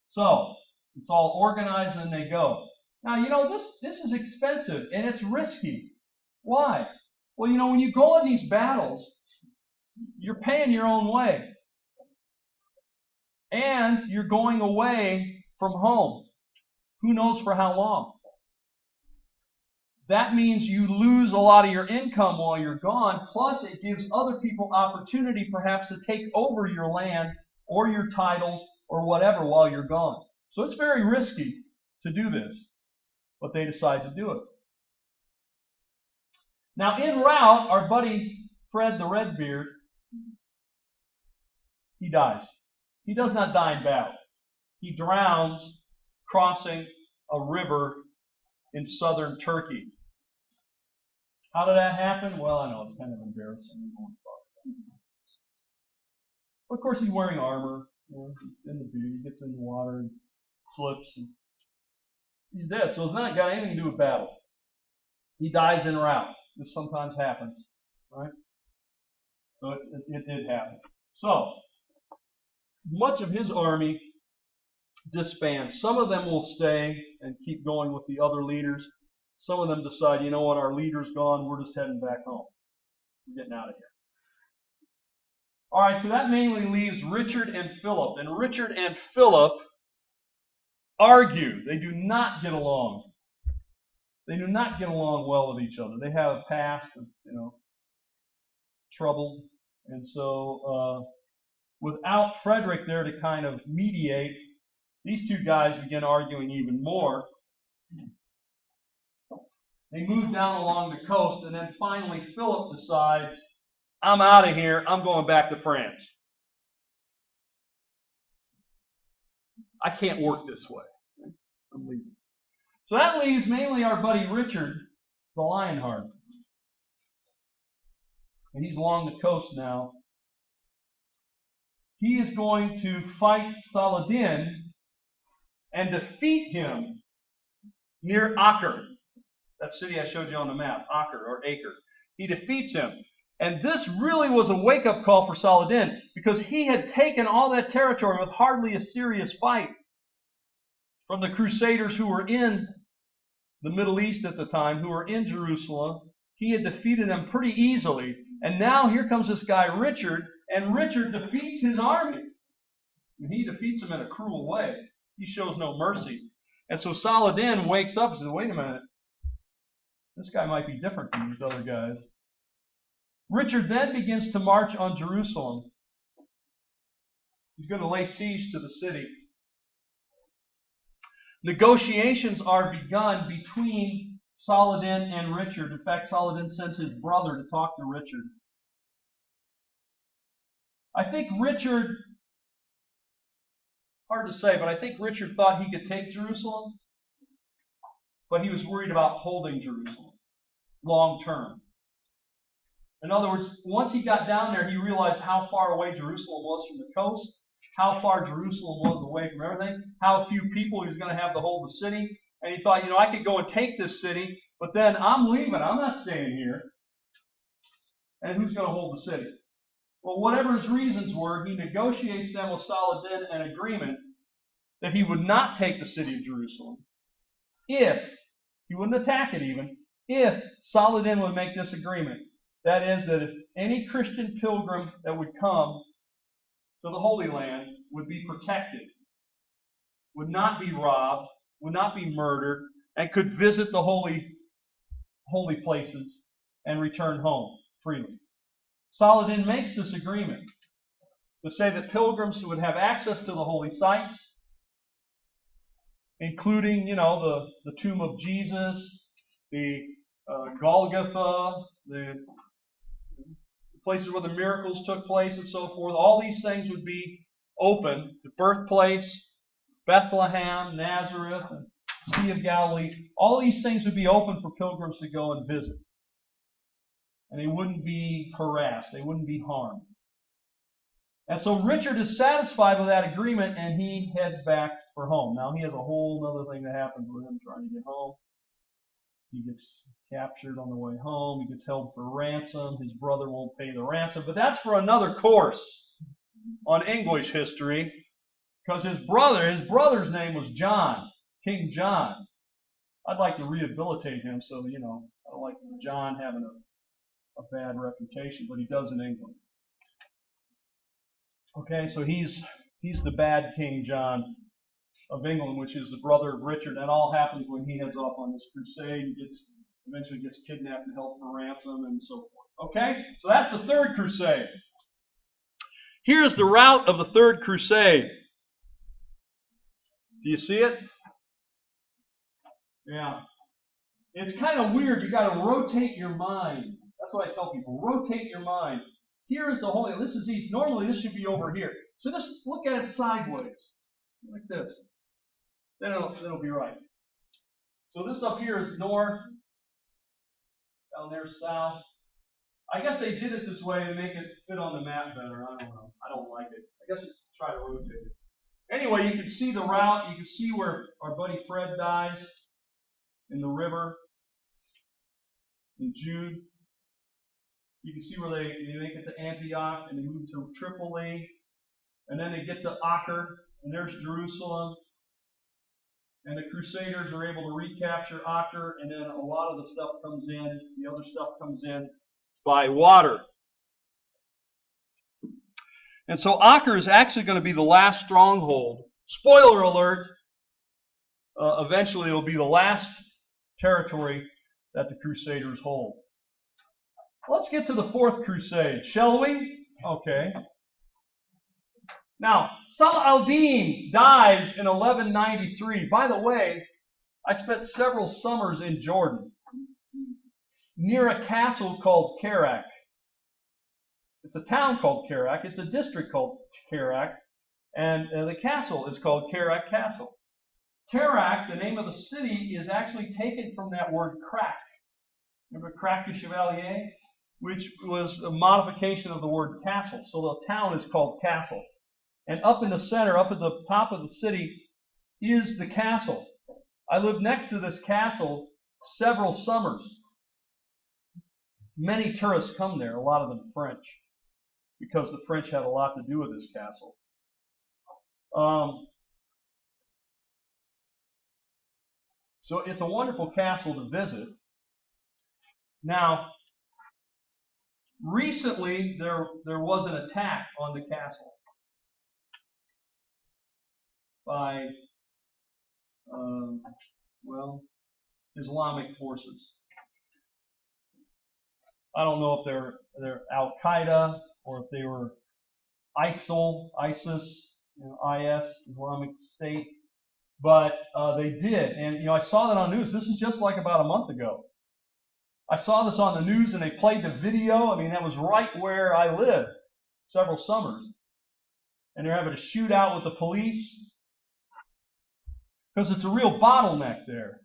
So, it's all organized and they go. Now, you know, this is expensive and it's risky. Why? Well, you know, when you go in these battles, you're paying your own way. And you're going away from home. Who knows for how long? That means you lose a lot of your income while you're gone, plus it gives other people opportunity perhaps to take over your land or your titles or whatever while you're gone. So it's very risky to do this, but they decide to do it. Now en route, our buddy Fred the Redbeard, he dies. He does not die in battle. He drowns crossing a river in southern Turkey. How did that happen? Well, I know it's kind of embarrassing. Of course, he's wearing armor. You know, in the beard, he gets in the water and slips, and he's dead. So it's not got anything to do with battle. He dies en route. This sometimes happens, right? So it did happen. So much of his army disbands. Some of them will stay and keep going with the other leaders. Some of them decide, you know what, our leader's gone, we're just heading back home. We're getting out of here. All right, so that mainly leaves Richard and Philip. And Richard and Philip argue. They do not get along. They do not get along well with each other. They have a past of, troubled. And so without Frederick there to kind of mediate, these two guys begin arguing even more. They move down along the coast, and then finally Philip decides, I'm out of here. I'm going back to France. I can't work this way. I'm leaving. So that leaves mainly our buddy Richard, the Lionheart. And he's along the coast now. He is going to fight Saladin and defeat him near Acre. That city I showed you on the map, Acre. He defeats him. And this really was a wake-up call for Saladin, because he had taken all that territory with hardly a serious fight from the Crusaders who were in the Middle East at the time, who were in Jerusalem. He had defeated them pretty easily. And now here comes this guy Richard, and Richard defeats his army. And he defeats them in a cruel way. He shows no mercy. And so Saladin wakes up and says, wait a minute. This guy might be different from these other guys. Richard then begins to march on Jerusalem. He's going to lay siege to the city. Negotiations are begun between Saladin and Richard. In fact, Saladin sends his brother to talk to Richard. I think Richard, hard to say, but I think Richard thought he could take Jerusalem, but he was worried about holding Jerusalem long term. In other words, once he got down there, he realized how far away Jerusalem was from the coast, how far Jerusalem was away from everything, how few people he was going to have to hold the city. And he thought, I could go and take this city, but then I'm leaving. I'm not staying here. And who's going to hold the city? Well, whatever his reasons were, he negotiates then with Saladin an agreement that he would not take the city of Jerusalem if, he wouldn't attack it even, if Saladin would make this agreement. That is, that if any Christian pilgrim that would come to the Holy Land would be protected, would not be robbed, would not be murdered, and could visit the holy places and return home freely. Saladin makes this agreement to say that pilgrims would have access to the holy sites, including, the tomb of Jesus, the Golgotha, the places where the miracles took place and so forth. All these things would be open. The birthplace, Bethlehem, Nazareth, and Sea of Galilee. All these things would be open for pilgrims to go and visit. And they wouldn't be harassed. They wouldn't be harmed. And so Richard is satisfied with that agreement, and he heads back for home. Now, he has a whole other thing that happens with him trying to get home. He gets captured on the way home. He gets held for ransom. His brother won't pay the ransom. But that's for another course on English history, because his brother's name was John, King John. I'd like to rehabilitate him so that, I don't like John having a bad reputation, but he does in England. Okay, so he's the bad King John of England, which is the brother of Richard. That all happens when he heads off on this crusade. He eventually gets kidnapped and held for ransom and so forth. Okay, so that's the third crusade. Here's the route of the third crusade. Do you see it? Yeah. It's kind of weird. You got to rotate your mind. That's what I tell people. Rotate your mind. Here is the Holy. This is east. Normally this should be over here. So just look at it sideways, like this. Then it'll be right. So this up here is north. Down there south. I guess they did it this way to make it fit on the map better. I don't know. I don't like it. I guess try to rotate it. Anyway, you can see the route. You can see where our buddy Fred dies in the river in June. You can see where they make it to Antioch, and they move to Tripoli, and then they get to Acre, and there's Jerusalem. And the Crusaders are able to recapture Acre, and then a lot of the stuff comes in, the other stuff comes in by water. And so Acre is actually going to be the last stronghold. Spoiler alert, eventually it will be the last territory that the Crusaders hold. Let's get to the fourth crusade, shall we? Okay. Now, Salah al-Din dies in 1193. By the way, I spent several summers in Jordan, near a castle called Kerak. It's a town called Kerak. It's a district called Kerak. And the castle is called Kerak Castle. Kerak, the name of the city, is actually taken from that word crack. Remember crack de chevalier? Which was a modification of the word castle. So the town is called Castle. And up in the center, up at the top of the city, is the castle. I lived next to this castle several summers. Many tourists come there, a lot of them French, because the French had a lot to do with this castle. So it's a wonderful castle to visit. Now, recently there was an attack on the castle by, Islamic forces. I don't know if they're Al-Qaeda or if they were ISIL, ISIS, IS, Islamic State, but they did. And I saw that on the news. This is just like about a month ago. I saw this on the news and they played the video. I mean, that was right where I lived several summers. And they're having a shootout with the police because it's a real bottleneck there.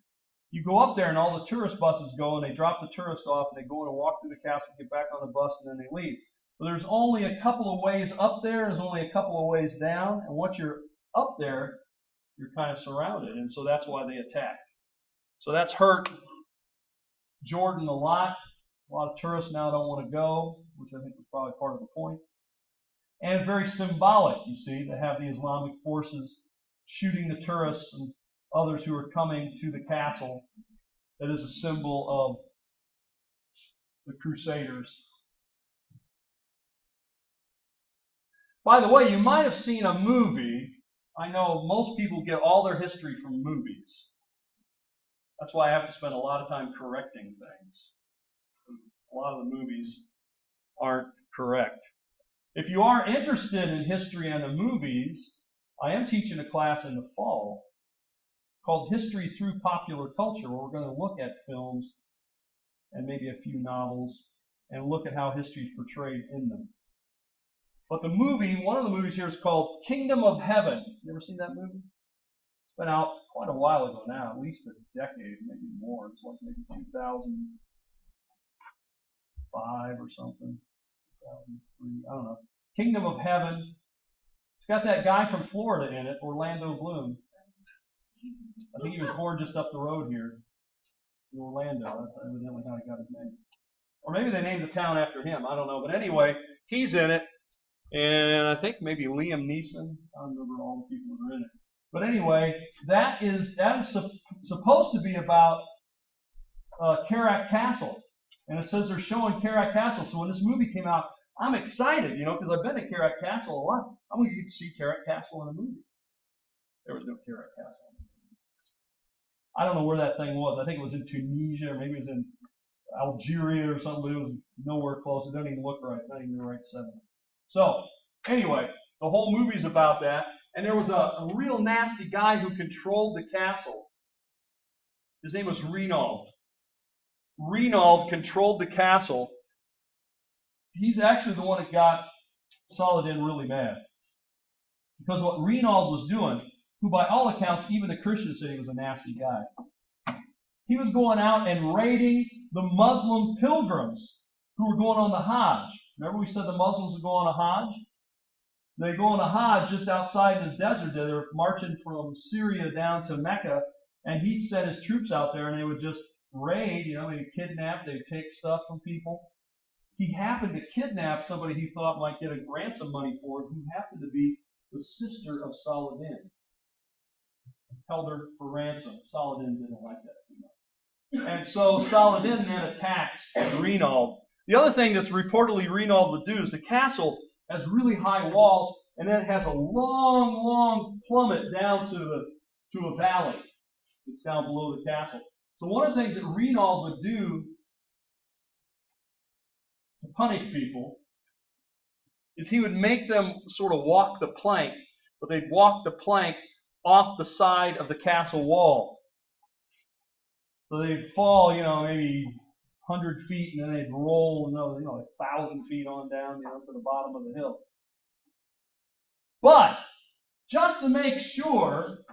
You go up there and all the tourist buses go and they drop the tourists off and they go and walk through the castle, get back on the bus, and then they leave. But there's only a couple of ways up there, there's only a couple of ways down, and once you're up there, you're kind of surrounded, and so that's why they attack. So that's hurt Jordan a lot. A lot of tourists now don't want to go, which I think is probably part of the point. And very symbolic, you see, to have the Islamic forces shooting the tourists and others who are coming to the castle. That is a symbol of the Crusaders. By the way, you might have seen a movie I know most people get all their history from movies. That's why I have to spend a lot of time correcting things. A lot of the movies aren't correct. If you are interested in history and the movies, I am teaching a class in the fall called History Through Popular Culture, where we're going to look at films and maybe a few novels and look at how history is portrayed in them. But the movie, one of the movies here is called Kingdom of Heaven. You ever seen that movie? It's been out quite a while ago now, at least a decade, maybe more. It's like maybe 2005 or something. 2003, I don't know. Kingdom of Heaven. It's got that guy from Florida in it, Orlando Bloom. I think he was born just up the road here in Orlando. That's evidently how he got his name. Or maybe they named the town after him. I don't know. But anyway, he's in it. And I think maybe Liam Neeson. I don't remember all the people that are in it. But anyway, that is supposed to be about Carrack Castle. And it says they're showing Carrack Castle. So when this movie came out, I'm excited, because I've been to Carrack Castle a lot. I'm going to get to see Carrack Castle in a movie. There was no Carrack Castle. I don't know where that thing was. I think it was in Tunisia, or maybe it was in Algeria or something, but it was nowhere close. It doesn't even look right. It's not even the right setting. So, anyway, the whole movie's about that. And there was a real nasty guy who controlled the castle. His name was Reinald. Reinald controlled the castle. He's actually the one that got Saladin really mad. Because what Reinald was doing, who by all accounts, even the Christians said he was a nasty guy, he was going out and raiding the Muslim pilgrims who were going on the Hajj. Remember we said the Muslims would go on a Hajj? They go on a Hajj just outside in the desert. They're marching from Syria down to Mecca, and he'd send his troops out there, and they would just raid, they'd kidnap, they'd take stuff from people. He happened to kidnap somebody he thought might get a ransom money for, who happened to be the sister of Saladin. Held her for ransom. Saladin didn't like that too much. And so Saladin then attacks Reinald. The other thing that's reportedly Reinald would do is the castle has really high walls, and then it has a long, long plummet down to a valley that's down below the castle. So one of the things that Reinald would do to punish people is he would make them sort of walk the plank, but they'd walk the plank off the side of the castle wall. So they'd fall, maybe 100 feet, and then they'd roll another, 1,000 feet on down, to the bottom of the hill. But just to make sure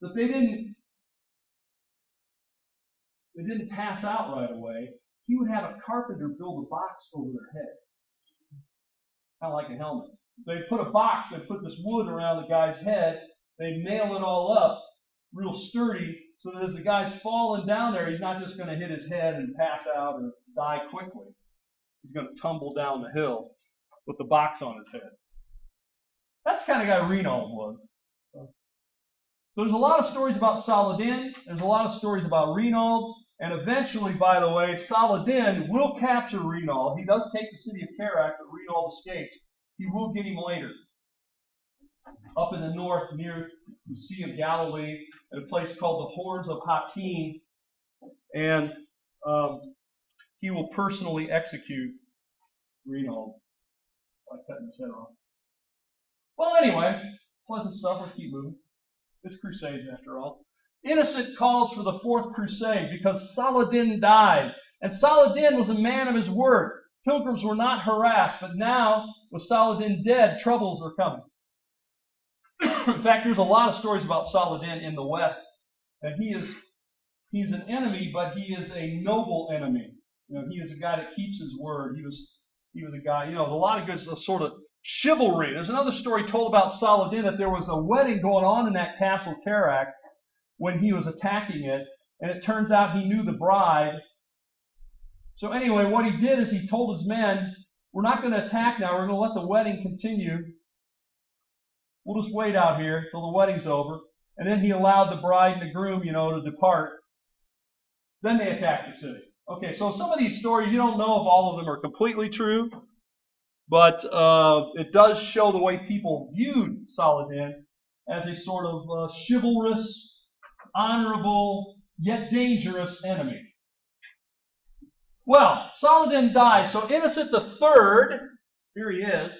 that they didn't pass out right away, he would have a carpenter build a box over their head, kind of like a helmet. So they'd put a box, they'd put this wood around the guy's head, they'd nail it all up real sturdy, so that as the guy's falling down there, he's not just going to hit his head and pass out or die quickly. He's going to tumble down the hill with the box on his head. That's the kind of guy Reinald was. So there's a lot of stories about Saladin, there's a lot of stories about Reinald, and eventually, by the way, Saladin will capture Reinald. He does take the city of Carrack, but Reinald escapes. He will get him later. Up in the north, near the Sea of Galilee, at a place called the Horns of Hattin, and he will personally execute Reinald by cutting his head off. Well, anyway, pleasant stuff. Let's keep moving. It's Crusades, after all. Innocent calls for the Fourth Crusade because Saladin dies. And Saladin was a man of his word. Pilgrims were not harassed, but now, with Saladin dead, troubles are coming. In fact, there's a lot of stories about Saladin in the West. And he's an enemy, but he is a noble enemy. He is a guy that keeps his word. He was a guy, a lot of good sort of chivalry. There's another story told about Saladin that there was a wedding going on in that castle Carrack when he was attacking it, and it turns out he knew the bride. So anyway, what he did is he told his men, we're not going to attack now, we're going to let the wedding continue. We'll just wait out here till the wedding's over. And then he allowed the bride and the groom, to depart. Then they attacked the city. Okay, so some of these stories, you don't know if all of them are completely true, but it does show the way people viewed Saladin as a sort of chivalrous, honorable, yet dangerous enemy. Well, Saladin dies, so Innocent III, here he is,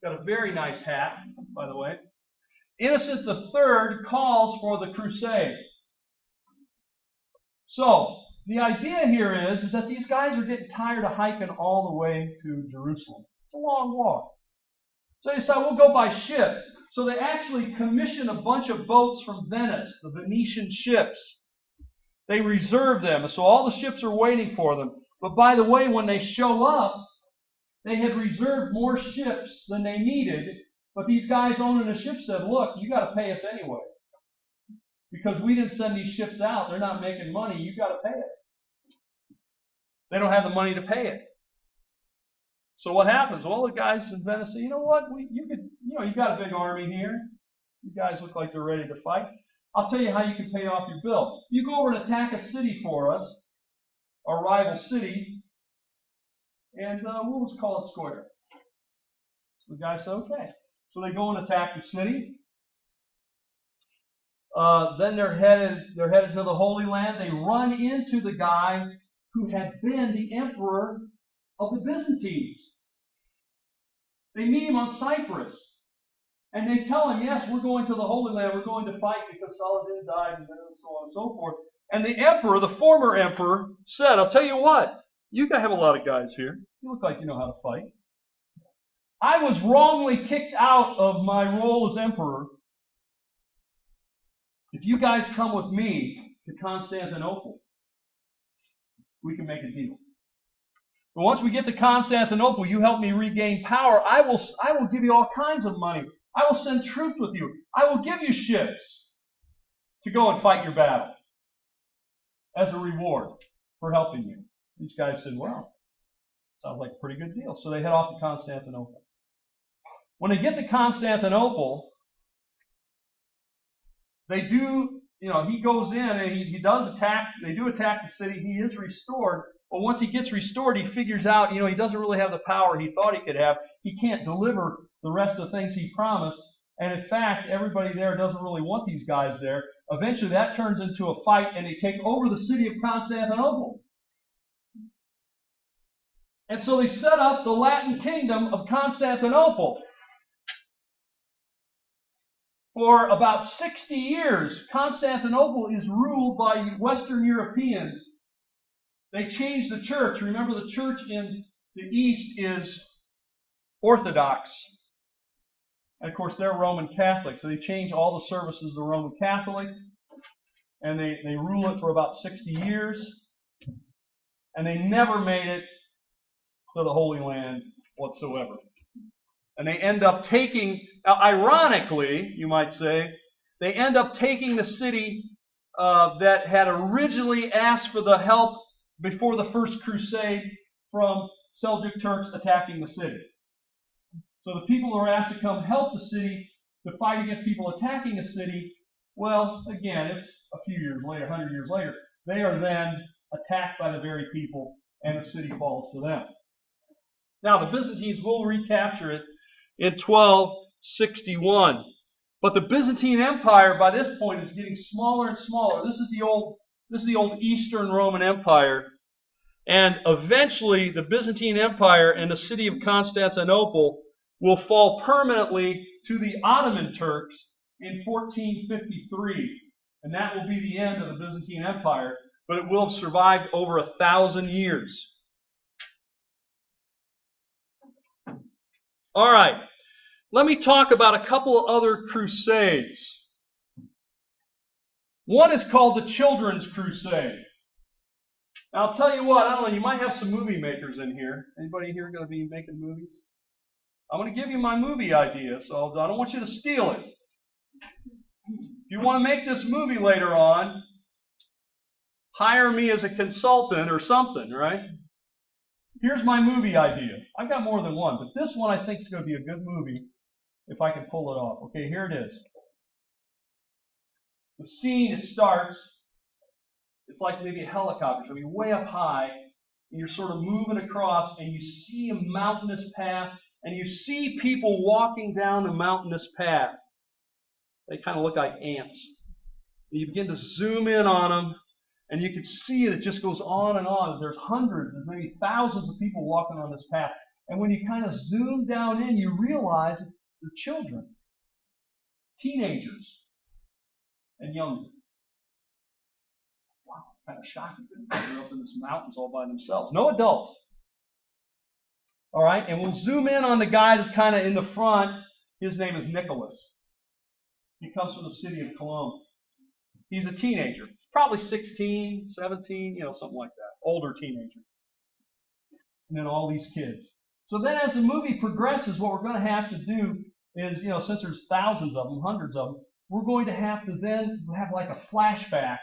got a very nice hat, by the way. Innocent III calls for the crusade. So, the idea here is that these guys are getting tired of hiking all the way to Jerusalem. It's a long walk. So they decide we'll go by ship. So they actually commission a bunch of boats from Venice, the Venetian ships. They reserve them, so all the ships are waiting for them. But by the way, when they show up, they had reserved more ships than they needed. But these guys owning the ship said, look, you got to pay us anyway. Because we didn't send these ships out. They're not making money. You've got to pay us. They don't have the money to pay it. So what happens? Well, the guys in Venice say, you know what? You got a big army here. You guys look like they're ready to fight. I'll tell you how you can pay off your bill. You go over and attack a city for us, our rival city, and we'll just call it square. So the guy said, okay. So they go and attack the city. Then they're headed to the Holy Land. They run into the guy who had been the emperor of the Byzantines. They meet him on Cyprus. And they tell him, yes, we're going to the Holy Land. We're going to fight because Saladin died and so on and so forth. And the emperor, the former emperor, said, I'll tell you what, you guys have a lot of guys here. You look like you know how to fight. I was wrongly kicked out of my role as emperor. If you guys come with me to Constantinople, we can make a deal. But once we get to Constantinople, you help me regain power. I will give you all kinds of money. I will send troops with you. I will give you ships to go and fight your battle as a reward for helping you. These guys said, well, sounds like a pretty good deal. So they head off to Constantinople. When they get to Constantinople, they do, he goes in and he does attack, they do attack the city. He is restored. But once he gets restored, he figures out, he doesn't really have the power he thought he could have. He can't deliver the rest of the things he promised. And in fact, everybody there doesn't really want these guys there. Eventually, that turns into a fight, and they take over the city of Constantinople. And so they set up the Latin kingdom of Constantinople. For about 60 years, Constantinople is ruled by Western Europeans. They changed the church. Remember, the church in the East is Orthodox. And of course, they're Roman Catholic. So they changed all the services to Roman Catholic. And they rule it for about 60 years. And they never made it to the Holy Land whatsoever. And they end up taking, ironically, you might say, they end up taking the city that had originally asked for the help before the First Crusade from Seljuk Turks attacking the city. So the people who are asked to come help the city to fight against people attacking the city, well, again, it's a few years later, 100 years later, they are then attacked by the very people and the city falls to them. Now, the Byzantines will recapture it in 1261. But the Byzantine Empire, by this point, is getting smaller and smaller. This is the old Eastern Roman Empire. And eventually, the Byzantine Empire and the city of Constantinople will fall permanently to the Ottoman Turks in 1453. And that will be the end of the Byzantine Empire. But it will have survived over 1,000 years. All right. Let me talk about a couple of other crusades. One is called the Children's Crusade. Now, I'll tell you what, I don't know, you might have some movie makers in here. Anybody here going to be making movies? I'm going to give you my movie idea, so I don't want you to steal it. If you want to make this movie later on, hire me as a consultant or something, right? Here's my movie idea. I've got more than one, but this one I think is going to be a good movie if I can pull it off. Okay, here it is. The scene starts, it's like maybe a helicopter, it's going to be way up high and you're sort of moving across, and you see a mountainous path, and you see people walking down the mountainous path. They kind of look like ants. And you begin to zoom in on them, and you can see it just goes on and on. There's hundreds, there's maybe thousands of people walking on this path. And when you kind of zoom down in, you realize they're children, teenagers, and younger. Wow, it's kind of shocking. They're up in these mountains all by themselves. No adults. All right, and we'll zoom in on the guy that's kind of in the front. His name is Nicholas. He comes from the city of Cologne. He's a teenager, probably 16, 17, something like that. Older teenager. And then all these kids. So then as the movie progresses, what we're going to have to do is, since there's thousands of them, hundreds of them, we're going to have to then have like a flashback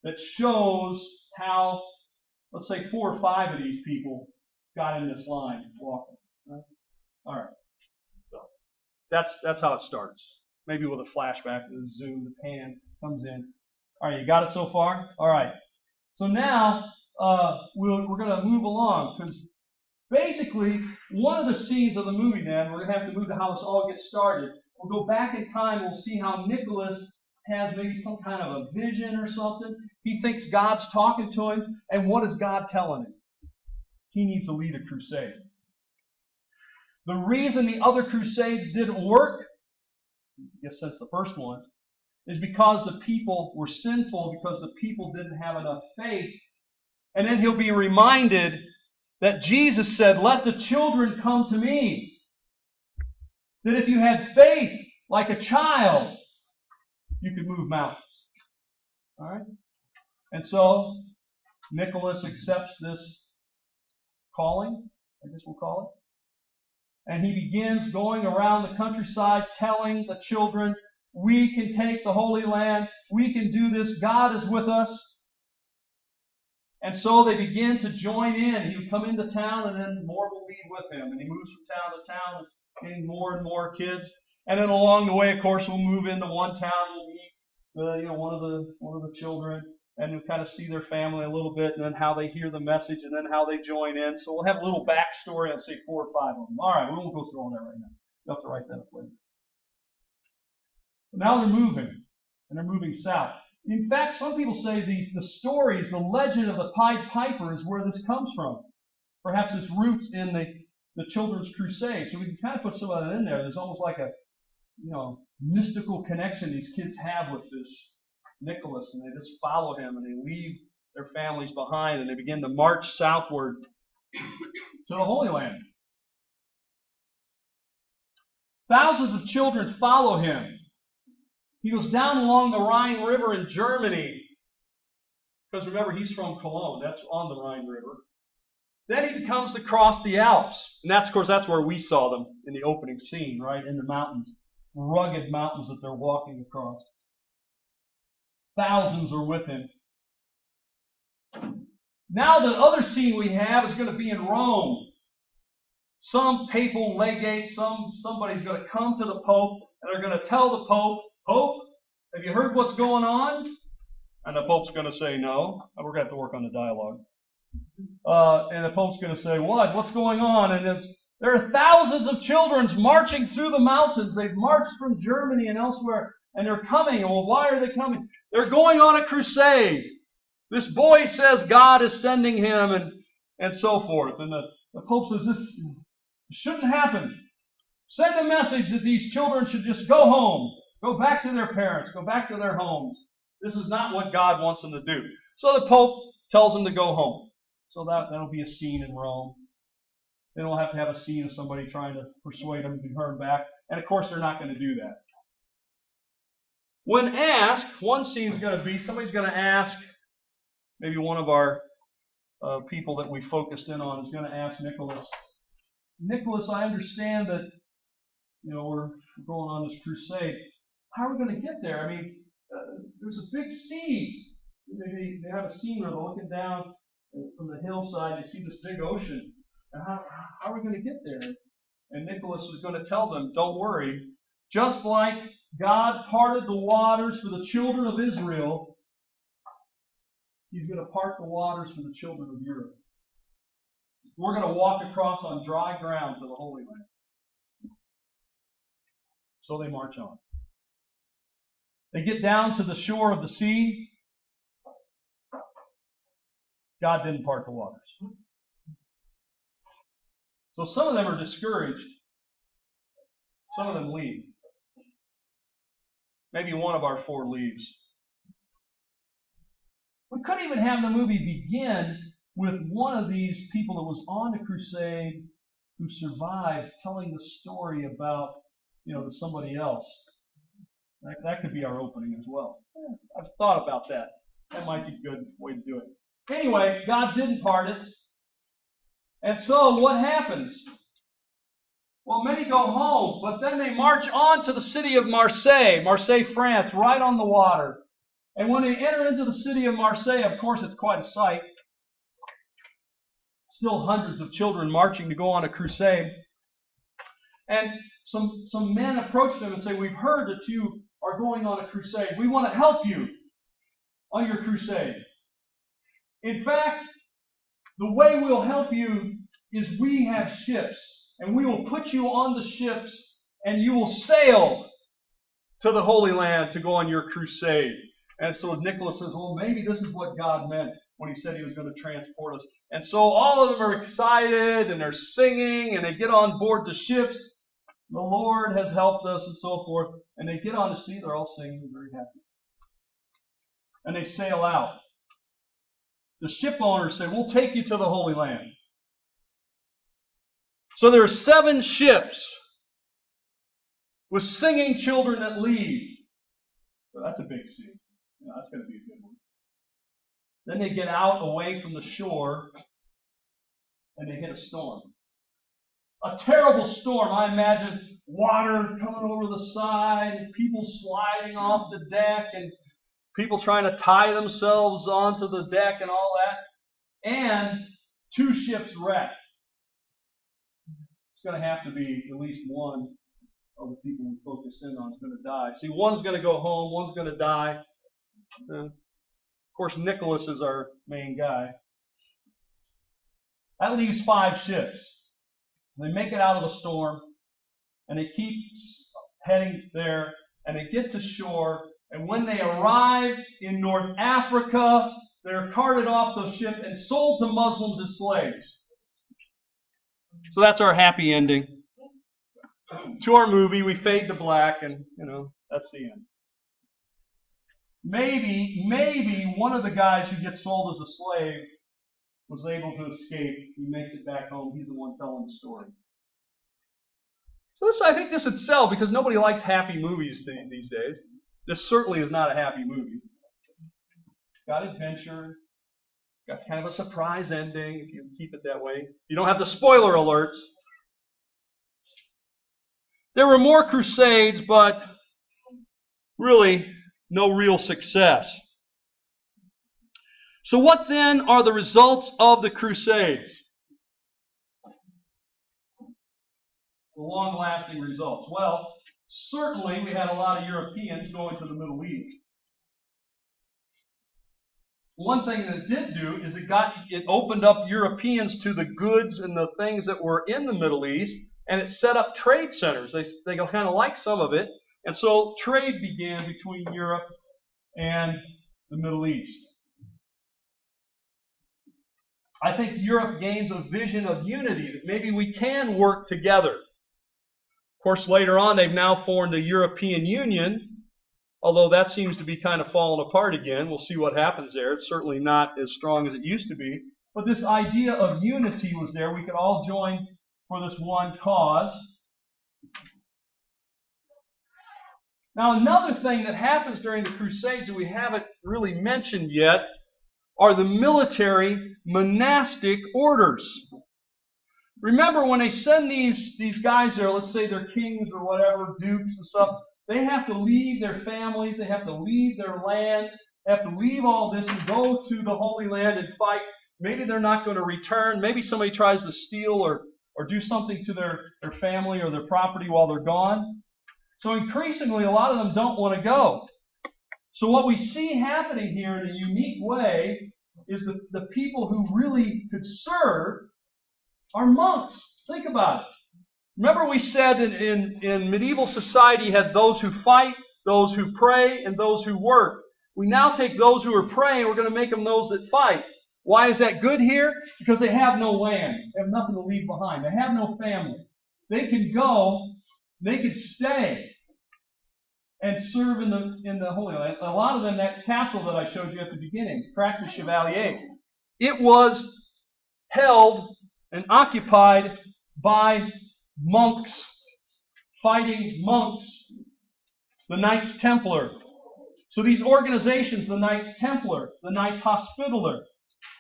that shows how, let's say, 4 or 5 of these people got in this line walking. Right? All right. So that's how it starts. Maybe with a flashback, the zoom, the pan comes in. All right, you got it so far? All right. So now we're going to move along because basically one of the scenes of the movie then, we're going to have to move to how this all gets started. We'll go back in time. We'll see how Nicholas has maybe some kind of a vision or something. He thinks God's talking to him. And what is God telling him? He needs to lead a crusade. The reason the other crusades didn't work, I guess since the first one, is because the people were sinful, because the people didn't have enough faith. And then he'll be reminded that Jesus said, "Let the children come to me." That if you had faith like a child, you could move mountains. All right? And so Nicholas accepts this calling, I guess we'll call it. And he begins going around the countryside telling the children, we can take the Holy Land, we can do this, God is with us. And so they begin to join in. He would come into town and then more will leave with him. And he moves from town to town, getting more and more kids. And then along the way, of course, we'll move into one town, we'll meet one of the children, and we'll kind of see their family a little bit, and then how they hear the message, and then how they join in. So we'll have a little backstory on, say, 4 or 5 of them. All right, we won't go through all that right now. You'll have to write that up later. But now they're moving, and they're moving south. In fact, some people say the stories, the legend of the Pied Piper is where this comes from. Perhaps its roots in the Children's Crusade. So we can kind of put some of that in there. There's almost like a mystical connection these kids have with this Nicholas, and they just follow him, and they leave their families behind, and they begin to march southward to the Holy Land. Thousands of children follow him. He goes down along the Rhine River in Germany, because remember, he's from Cologne. That's on the Rhine River. Then he comes to cross the Alps, and of course, that's where we saw them in the opening scene, right, in the mountains. Rugged mountains that they're walking across. Thousands are with him. Now the other scene we have is going to be in Rome. Some papal legate, somebody's going to come to the Pope, and they're going to tell the Pope, "Pope, have you heard what's going on?" And the Pope's going to say no. We're going to have to work on the dialogue. And the Pope's going to say, "What? What's going on?" And there are thousands of children marching through the mountains. They've marched from Germany and elsewhere, and they're coming. Well, why are they coming? They're going on a crusade. This boy says God is sending him, and so forth. And the Pope says this shouldn't happen. Send a message that these children should just go home, go back to their parents, go back to their homes. This is not what God wants them to do. So the Pope tells them to go home. So that'll be a scene in Rome. Then we'll have to have a scene of somebody trying to persuade them to turn back. And of course, they're not going to do that. When asked, one scene is going to be, somebody's going to ask, maybe one of our people that we focused in on is going to ask Nicholas, "Nicholas, I understand that, we're going on this crusade. How are we going to get there? I mean, there's a big sea." They have a scene where they're looking down from the hillside. They see this big ocean. And how are we going to get there? And Nicholas is going to tell them, "Don't worry. Just like God parted the waters for the children of Israel, He's going to part the waters for the children of Europe. We're going to walk across on dry ground to the Holy Land. So they march on. They get down to the shore of the sea. God didn't part the waters. So some of them are discouraged. Some of them leave. Maybe one of our four leaves. We couldn't even have the movie begin with one of these people that was on the crusade who survives telling the story about, to somebody else. That could be our opening as well. I've thought about that. That might be a good way to do it. Anyway, God didn't part it. And so what happens? Well, many go home, but then they march on to the city of Marseille, France, right on the water. And when they enter into the city of Marseille, of course, it's quite a sight. Still hundreds of children marching to go on a crusade. And some men approach them and say, "We've heard that you are going on a crusade. We want to help you on your crusade. In fact, the way we'll help you is we have ships, and we will put you on the ships, and you will sail to the Holy Land to go on your crusade." And so Nicholas says, well, maybe this is what God meant when he said he was going to transport us. And so all of them are excited, and they're singing, and they get on board the ships. The Lord has helped us, and so forth. And they get on the sea, they're all singing, very happy. And they sail out. The ship owners say, we'll take you to the Holy Land. So there are 7 ships with singing children that leave. So that's a big scene. That's going to be a good one. Then they get out away from the shore and they hit a storm. A terrible storm. I imagine water coming over the side, and people sliding off the deck, and people trying to tie themselves onto the deck and all that. And 2 ships wreck. It's going to have to be at least one of the people we focused in on is going to die. See, one's going to go home, one's going to die. And of course, Nicholas is our main guy. That leaves 5 ships. They make it out of the storm, and they keep heading there, and they get to shore, and when they arrive in North Africa, they're carted off the ship and sold to Muslims as slaves. So that's our happy ending. To our movie, we fade to black, and, that's the end. Maybe one of the guys who gets sold as a slave was able to escape. He makes it back home. He's the one telling the story. So I think this would sell because nobody likes happy movies these days. This certainly is not a happy movie. It's got adventure. Got kind of a surprise ending, if you keep it that way. You don't have the spoiler alerts. There were more crusades, but really no real success. So what then are the results of the Crusades? The long-lasting results. Well, certainly we had a lot of Europeans going to the Middle East. One thing that it did do is it opened up Europeans to the goods and the things that were in the Middle East, and it set up trade centers. They kind of liked some of it, and so trade began between Europe and the Middle East. I think Europe gains a vision of unity, that maybe we can work together. Of course, later on, they've now formed the European Union, although that seems to be kind of falling apart again. We'll see what happens there. It's certainly not as strong as it used to be. But this idea of unity was there. We could all join for this one cause. Now, another thing that happens during the Crusades that we haven't really mentioned yet are the military monastic orders. Remember, when they send these guys there, let's say they're kings or whatever, dukes and stuff, they have to leave their families, they have to leave their land, they have to leave all this and go to the Holy Land and fight. Maybe they're not going to return. Maybe somebody tries to steal or do something to their family or their property while they're gone. So increasingly, a lot of them don't want to go. So what we see happening here in a unique way is the people who really could serve are monks. Think about it. Remember we said in medieval society you had those who fight, those who pray, and those who work. We now take those who are praying, we're going to make them those that fight. Why is that good here? Because they have no land. They have nothing to leave behind. They have no family. They can go, they can stay and serve in the Holy Land. A lot of them, that castle that I showed you at the beginning, Practice Chevalier, it was held and occupied by monks, fighting monks, the Knights Templar. So these organizations, the Knights Templar, the Knights Hospitaller,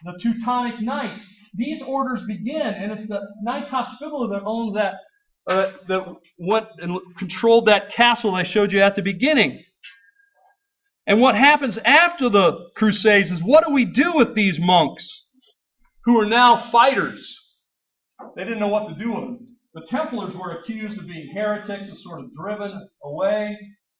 the Teutonic Knights, these orders begin, and it's the Knights Hospitaller that owns that, that went and controlled that castle I showed you at the beginning. And what happens after the Crusades is, what do we do with these monks who are now fighters? They didn't know what to do with them. The Templars were accused of being heretics and sort of driven away.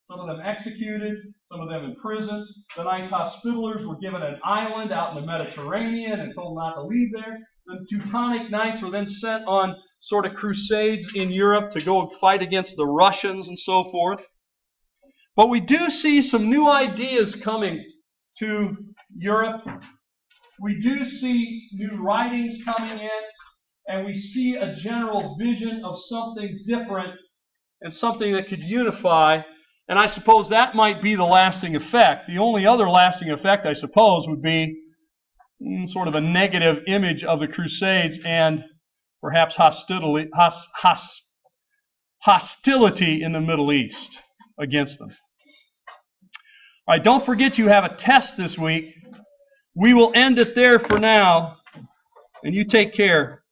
Some of them executed, some of them imprisoned. The Knights Hospitallers were given an island out in the Mediterranean and told not to leave there. The Teutonic Knights were then sent on sort of crusades in Europe to go fight against the Russians and so forth. But we do see some new ideas coming to Europe. We do see new writings coming in, and we see a general vision of something different and something that could unify. And I suppose that might be the lasting effect. The only other lasting effect, I suppose, would be sort of a negative image of the Crusades and perhaps hostility in the Middle East against them. All right, don't forget you have a test this week. We will end it there for now, and you take care.